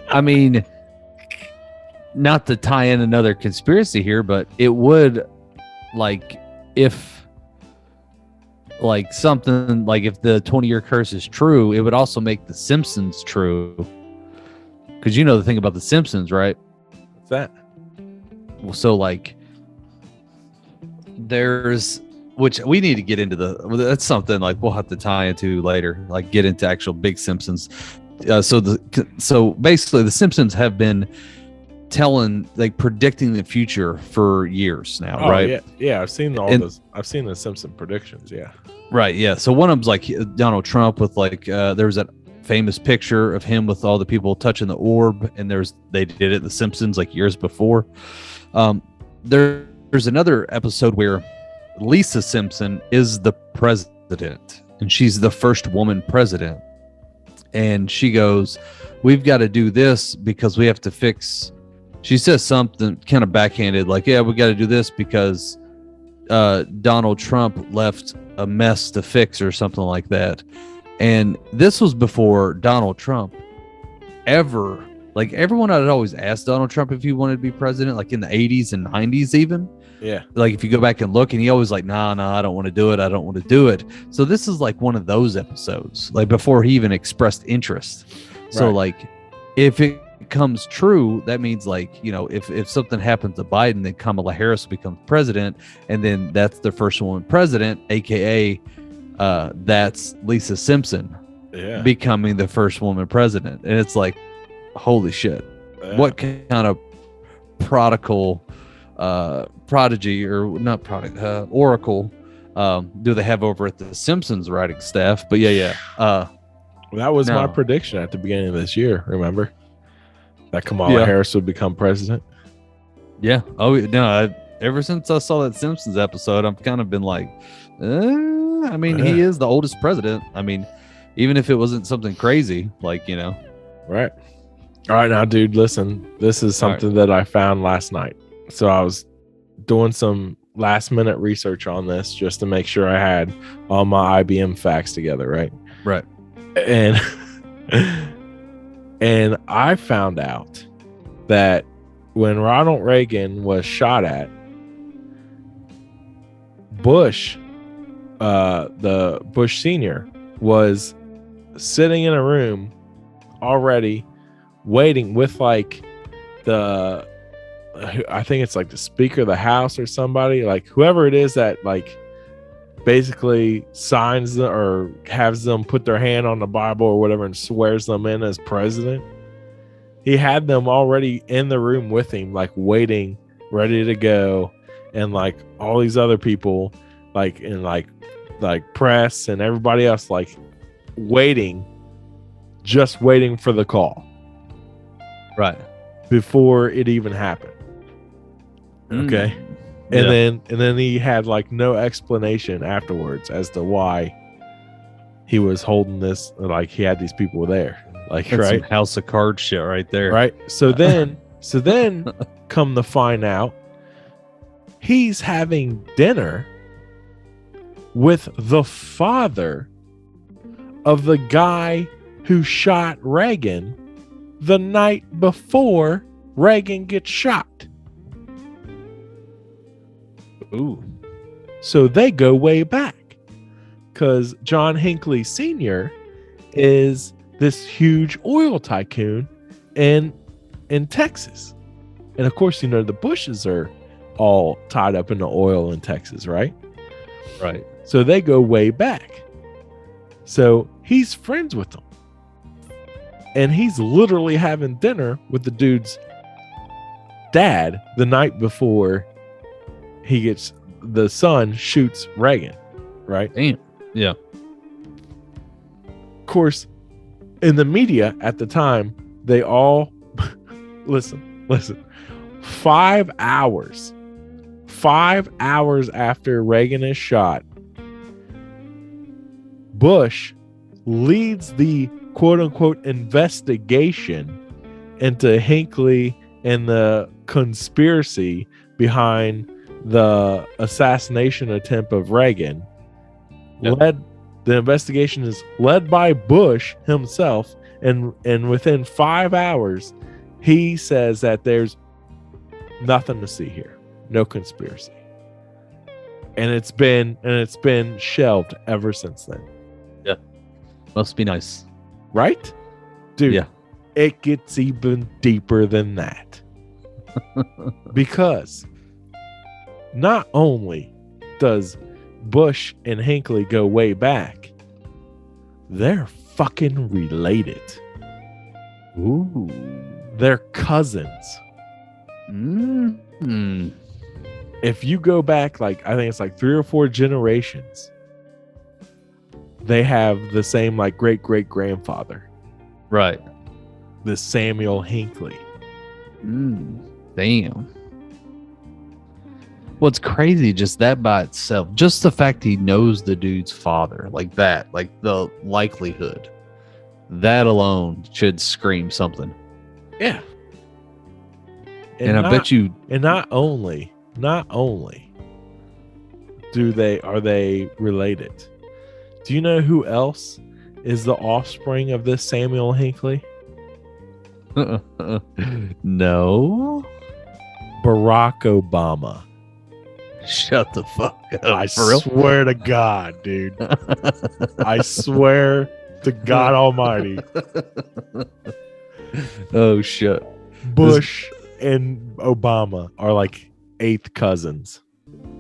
I mean, not to tie in another conspiracy here, but it would, like, if like something like if the 20-year curse is true, it would also make The Simpsons true. Because you know the thing about The Simpsons, right? What's that? Well, so like there's, which we need to get into that's something like we'll have to tie into later, like get into actual big Simpsons. So basically The Simpsons have been telling, like, predicting the future for years now, right? Yeah, I've seen those. I've seen the Simpson predictions. Yeah, right. Yeah. So one of them's like Donald Trump with like there was that famous picture of him with all the people touching the orb, and they did it in The Simpsons like years before. There's another episode where Lisa Simpson is the president, and she's the first woman president, and she goes, "We've got to do this because we have to fix." She says something kind of backhanded, like, yeah, we got to do this because Donald Trump left a mess to fix or something like that. And this was before Donald Trump ever, like, everyone had always asked Donald Trump if he wanted to be president, like in the 80s and 90s even. Yeah. Like if you go back and look, and he always like, nah, I don't want to do it. I don't want to do it. So this is like one of those episodes, like before he even expressed interest. So like if it comes true, that means, like, you know, if something happens to Biden, then Kamala Harris becomes president, and then that's the first woman president, aka that's Lisa Simpson becoming the first woman president. And it's like, holy shit, what kind of prodigy or not product oracle do they have over at the Simpsons writing staff? But that was my prediction at the beginning of this year, remember? That Kamala Harris would become president. Yeah. Oh no! Ever since I saw that Simpsons episode, I've kind of been like, I mean, he is the oldest president. I mean, even if it wasn't something crazy, like, you know. Right. All right, now, dude, listen. This is something that I found last night. So I was doing some last-minute research on this just to make sure I had all my IBM facts together, right? Right. And I found out that when Ronald Reagan was shot at, Bush, the Bush Sr., was sitting in a room already waiting with like I think it's like the Speaker of the House or somebody, like whoever it is that like basically signs them or has them put their hand on the Bible or whatever and swears them in as president. He had them already in the room with him, like waiting ready to go, and like all these other people, like in like press and everybody else, like just waiting for the call, right, before it even happened. Okay. And then he had like no explanation afterwards as to why he was holding this, like he had these people there. Like, That's right? some House of Cards shit right there. Right. So then come to find out, he's having dinner with the father of the guy who shot Reagan the night before Reagan gets shot. Ooh. So they go way back, because John Hinckley Sr. is this huge oil tycoon in Texas. And of course, the Bushes are all tied up in the oil in Texas, right? Right. So they go way back. So he's friends with them. And he's literally having dinner with the dude's dad the night before the son shoots Reagan, right? Damn. Yeah. Of course, in the media at the time, they all listen. 5 hours after Reagan is shot, Bush leads the quote unquote investigation into Hinckley and the conspiracy behind the assassination attempt of Reagan. Yep. The investigation is led by Bush himself, and within 5 hours, he says that there's nothing to see here, no conspiracy, and it's been shelved ever since then. Yeah, must be nice, right, dude? Yeah, it gets even deeper than that, because not only does Bush and Hinckley go way back, they're fucking related. Ooh, they're cousins. Mm-hmm. If you go back, like, I think it's like 3 or 4 generations, they have the same like great grandfather, right? The Samuel Hinckley. Damn. What's crazy, just that by itself, just the fact he knows the dude's father, like that, like the likelihood, that alone should scream something. Yeah. And I bet you, and not only are they related, do you know who else is the offspring of this Samuel Hinckley? No. Barack Obama. Shut the fuck up. I swear to God, dude. I swear to God Almighty. Oh, shit. Bush and Obama are like 8th cousins.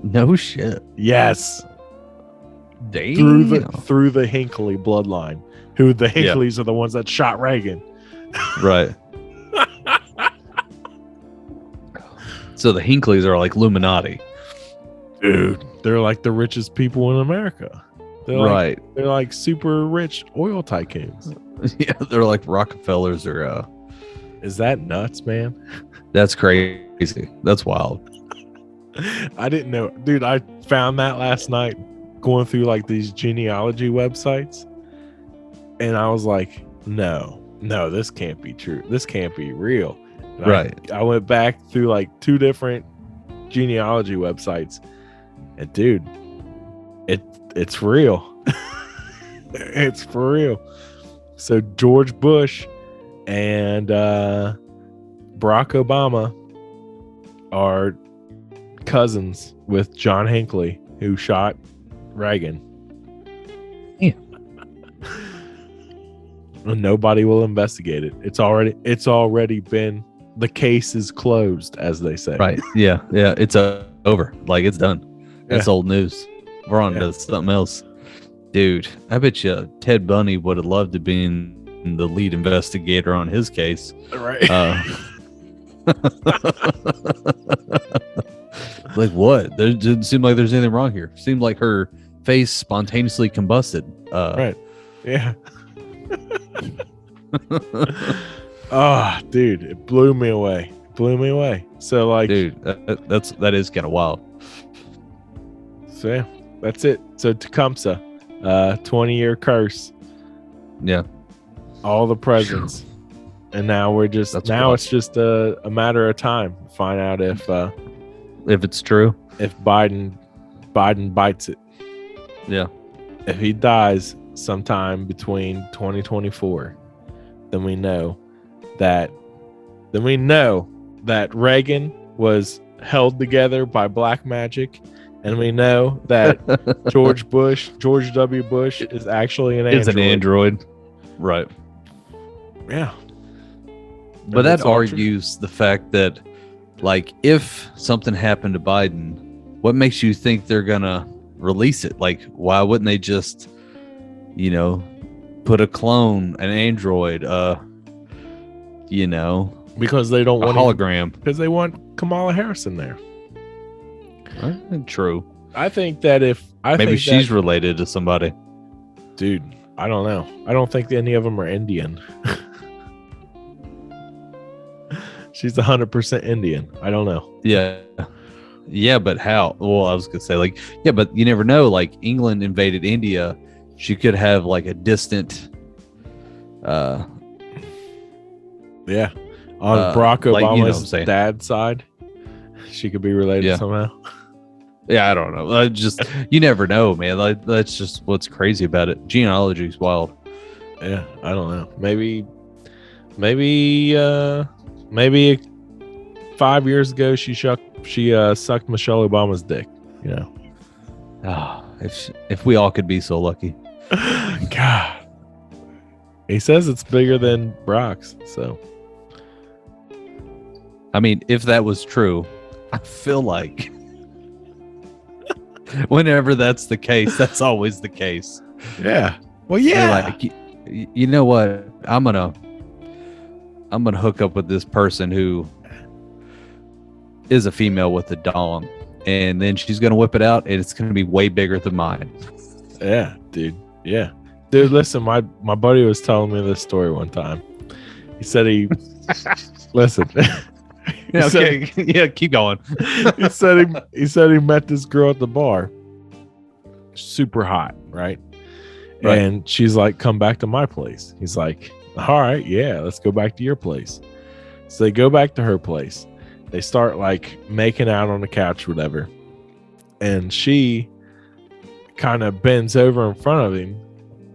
No shit. Yes. Damn. Through the Hinckley bloodline. Who the Hinckley's are the ones that shot Reagan. Right. So the Hinckley's are like Illuminati. Dude, they're like the richest people in America. They're they're like super rich oil tycoons. Yeah, they're like Rockefellers or Is that nuts, man? That's crazy. That's wild. I didn't know. Dude, I found that last night going through like these genealogy websites, and I was like, no, this can't be true. This can't be real. And right. I went back through like 2 different genealogy websites, and dude, it's real. It's for real. So George Bush and Barack Obama are cousins with John Hinckley, who shot Reagan. Yeah. Nobody will investigate it. It's already been, the case is closed, as they say. Right. Yeah. Yeah. It's over. Like, it's done. That's old news. We're on to something else. Dude, I bet you Ted Bundy would have loved to be in the lead investigator on his case. Right. Like what? There didn't seem like there's anything wrong here. Seemed like her face spontaneously combusted. Right. Yeah. Oh, dude, it blew me away. So like, dude, that is kind of wild. So yeah, that's it. So Tecumseh, 20-year curse. Yeah. All the presents. And now it's just a matter of time to find out if it's true. If Biden bites it. Yeah. If he dies sometime between 2024, then we know that Reagan was held together by black magic, and we know that George W. Bush is actually an android. Is an android. Right. Yeah. But that argues the fact that, like, if something happened to Biden, what makes you think they're gonna release it? Like, why wouldn't they just, put a clone, an android, because they don't want a hologram, because they want Kamala Harris in there. True. I think that maybe she's related to somebody. Dude, I don't know. I don't think any of them are Indian. She's 100% Indian. I don't know. Yeah, but how? Well, I was gonna say, like, yeah, but you never know. Like, England invaded India. She could have like a distant on Barack Obama's dad's side, she could be related somehow. Yeah, I don't know. You never know, man. Like, that's just what's crazy about it. Genealogy is wild. Yeah, I don't know. Maybe 5 years ago she sucked Michelle Obama's dick. If we all could be so lucky. God, he says it's bigger than Brock's. So, I mean, if that was true, I feel like whenever that's the case, that's always the case. Yeah. Well, yeah. Like, you know what? I'm gonna hook up with this person who is a female with a dong, and then she's gonna whip it out, and it's gonna be way bigger than mine. Yeah, dude. Yeah, dude. Listen, my buddy was telling me this story one time. He said listen. Yeah, keep going. he said he met this girl at the bar, super hot, right? And she's like, "Come back to my place." He's like, "All right, yeah, let's go back to your place." So they go back to her place. They start like making out on the couch, whatever. And she kind of bends over in front of him,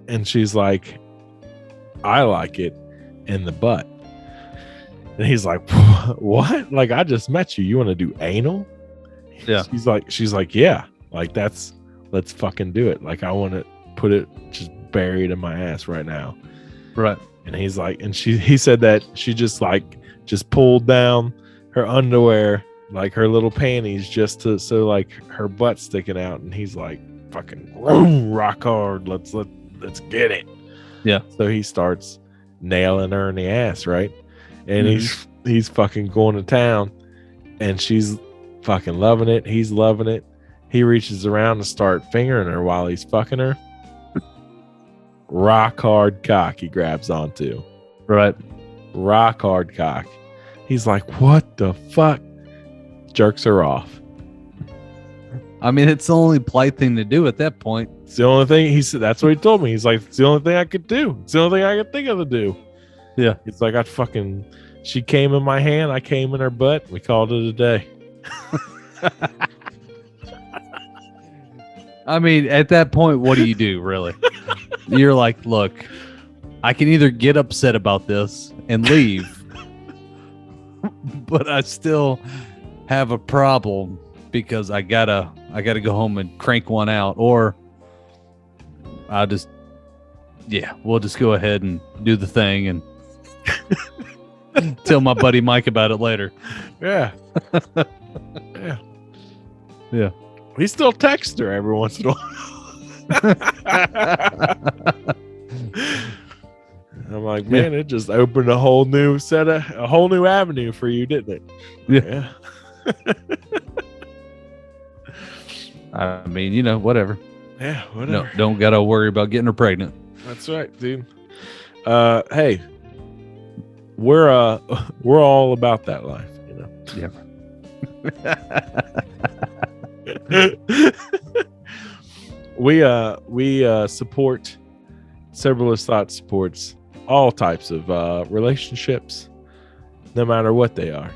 and she's like, "I like it in the butt." And he's like, "What? Like, I just met you. You want to do anal?" Yeah. She's like, "Yeah, like let's fucking do it. Like, I want to put it just buried in my ass right now." Right. And he's like, and he said that she just pulled down her underwear, like her little panties, just so like her butt sticking out. And he's like, "Fucking rock hard. Let's get it." Yeah. So he starts nailing her in the ass, right? And he's fucking going to town, and she's fucking loving it. He's loving it. He reaches around to start fingering her while he's fucking her. Rock hard cock he grabs onto. Right. Rock hard cock. He's like, "What the fuck?" Jerks her off. I mean, it's the only polite thing to do at that point. It's the only thing he said. That's what he told me. He's like, "It's the only thing I could do. It's the only thing I could think of to do." Yeah. It's like, she came in my hand, I came in her butt. We called it a day. I mean, at that point, what do you do, really? You're like, "Look, I can either get upset about this and leave, but I still have a problem because I gotta go home and crank one out, or we'll just go ahead and do the thing and tell my buddy Mike about it later." Yeah. Yeah. He still texts her every once in a while. I'm like, man, it just opened a whole new avenue for you, didn't it? Yeah. I mean, you know, whatever. Yeah, whatever. No, don't gotta worry about getting her pregnant. That's right, dude. Hey, we're all about that life, you know. Yeah. We support Soberless Thoughts supports all types of relationships, no matter what they are.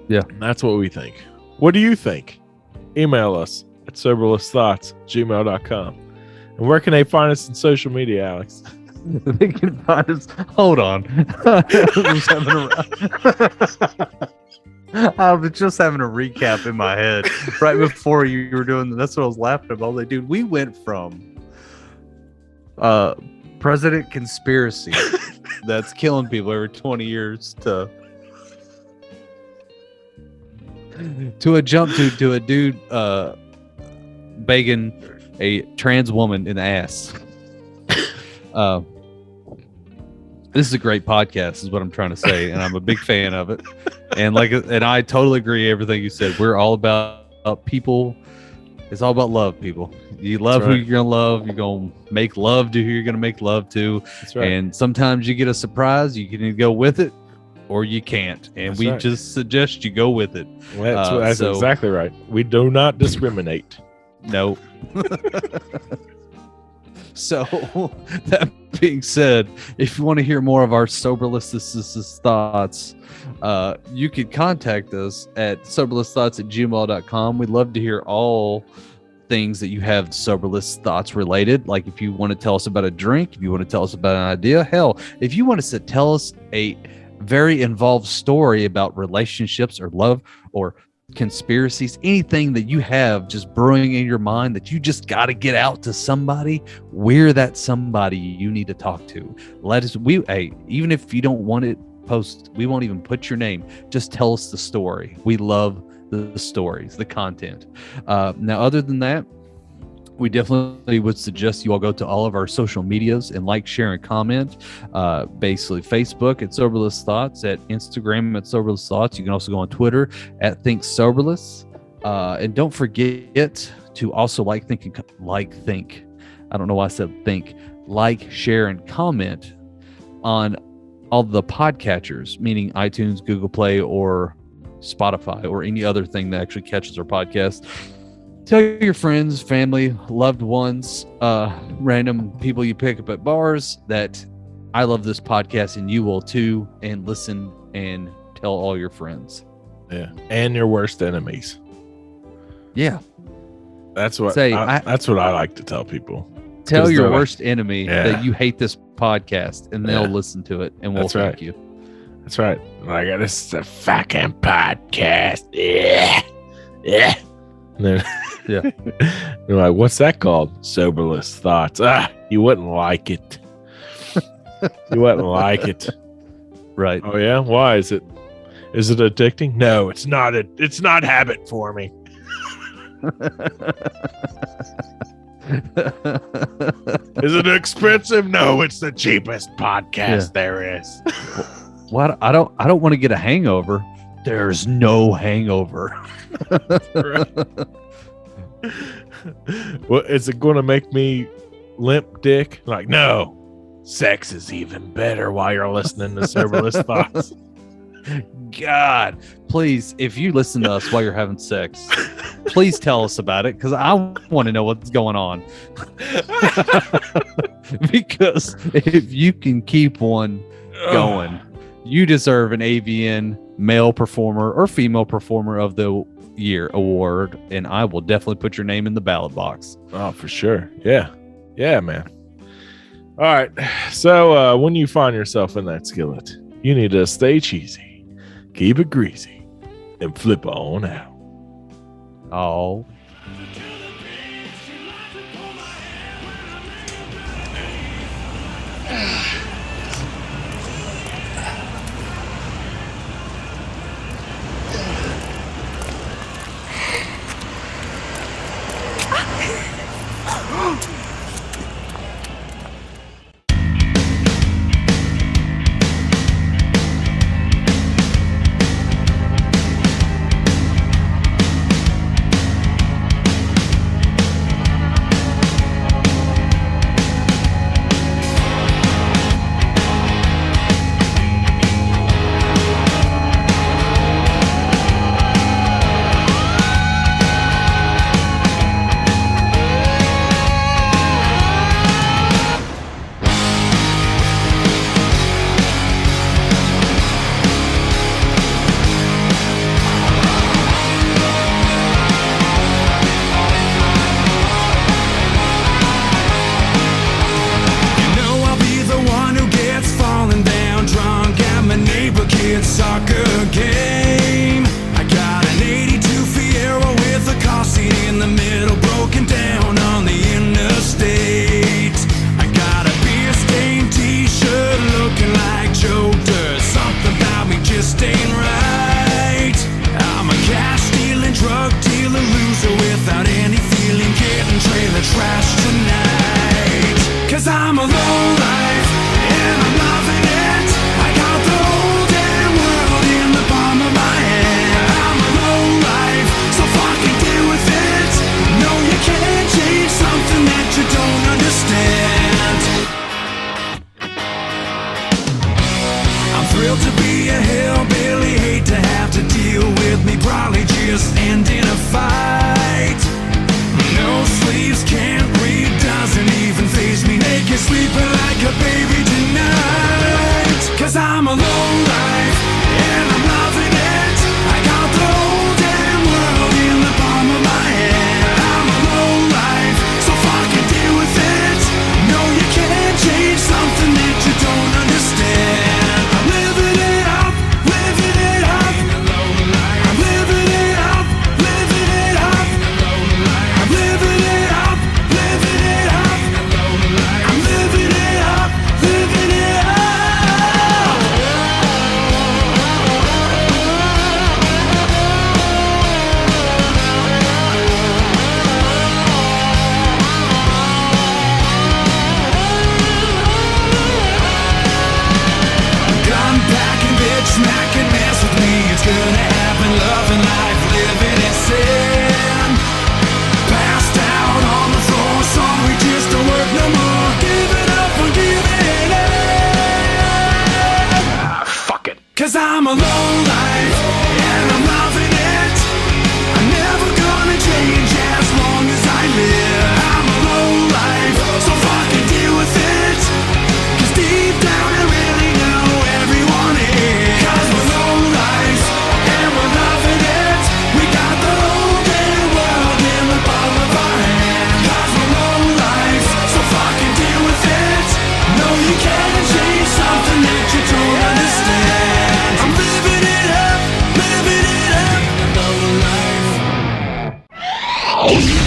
Yeah. And that's what we think. What do you think? Email us at soberlessthoughts@gmail.com. And where can they find us in social media, Alex? They can find us. Hold on. I was just having a recap in my head right before you were doing. That's what I was laughing about. Like, dude, we went from President Conspiracy that's killing people every 20 years to a jump to a dude begging a trans woman in the ass. This is a great podcast, is what I'm trying to say, and I'm a big fan of it. And I totally agree everything you said. We're all about people. It's all about love, people. You love who you're gonna love. You're gonna make love to who you're gonna make love to. That's right. And sometimes you get a surprise. You can either go with it or you can't. And we just suggest you go with it. Well, that's exactly right. We do not discriminate. No. So that being said, if you want to hear more of our Soberless thoughts, you could contact us at soberlessthoughts@gmail.com. We'd love to hear all things that you have Soberless thoughts related. Like if you want to tell us about a drink, if you want to tell us about an idea, hell, if you want to tell us a very involved story about relationships or love or conspiracies, anything that you have just brewing in your mind that you just got to get out to somebody, we're that somebody you need to talk to. Let us, even if you don't want it post, we won't even put your name. Just tell us the story. We love the stories, the content. Now, other than that, we definitely would suggest you all go to all of our social medias and like, share, and comment. Basically, Facebook at Soberless Thoughts, at Instagram at Soberless Thoughts. You can also go on Twitter at Think Soberless. And don't forget to also like, think. I don't know why I said think. Like, share, and comment on all the podcatchers, meaning iTunes, Google Play, or Spotify, or any other thing that actually catches our podcast. Tell your friends, family, loved ones, random people you pick up at bars that I love this podcast and you will too, and listen and tell all your friends. Yeah. And your worst enemies. Yeah. That's what that's what I like to tell people. Tell your worst enemy that you hate this podcast and they'll listen to it and we'll thank you. That's right. Like, this is a fucking podcast. Yeah. Yeah. And then you're like, what's that called? Soberless Thoughts. You wouldn't like it. You wouldn't like it. Right. Oh yeah? Why is it addicting? No, it's not it's not habit forming. Is it expensive? No, it's the cheapest podcast there is. What? I don't want to get a hangover. There's no hangover. Well, is it going to make me limp dick? Like, no. Sex is even better while you're listening to Soberless Thoughts. God, please, if you listen to us while you're having sex, please tell us about it, because I want to know what's going on. Because if you can keep one going, you deserve an AVN male performer or female performer of the year award, and I will definitely put your name in the ballot box. Oh, for sure. Yeah, man. All right, so when you find yourself in that skillet, you need to stay cheesy, keep it greasy, and flip on out. Oh. Soberless.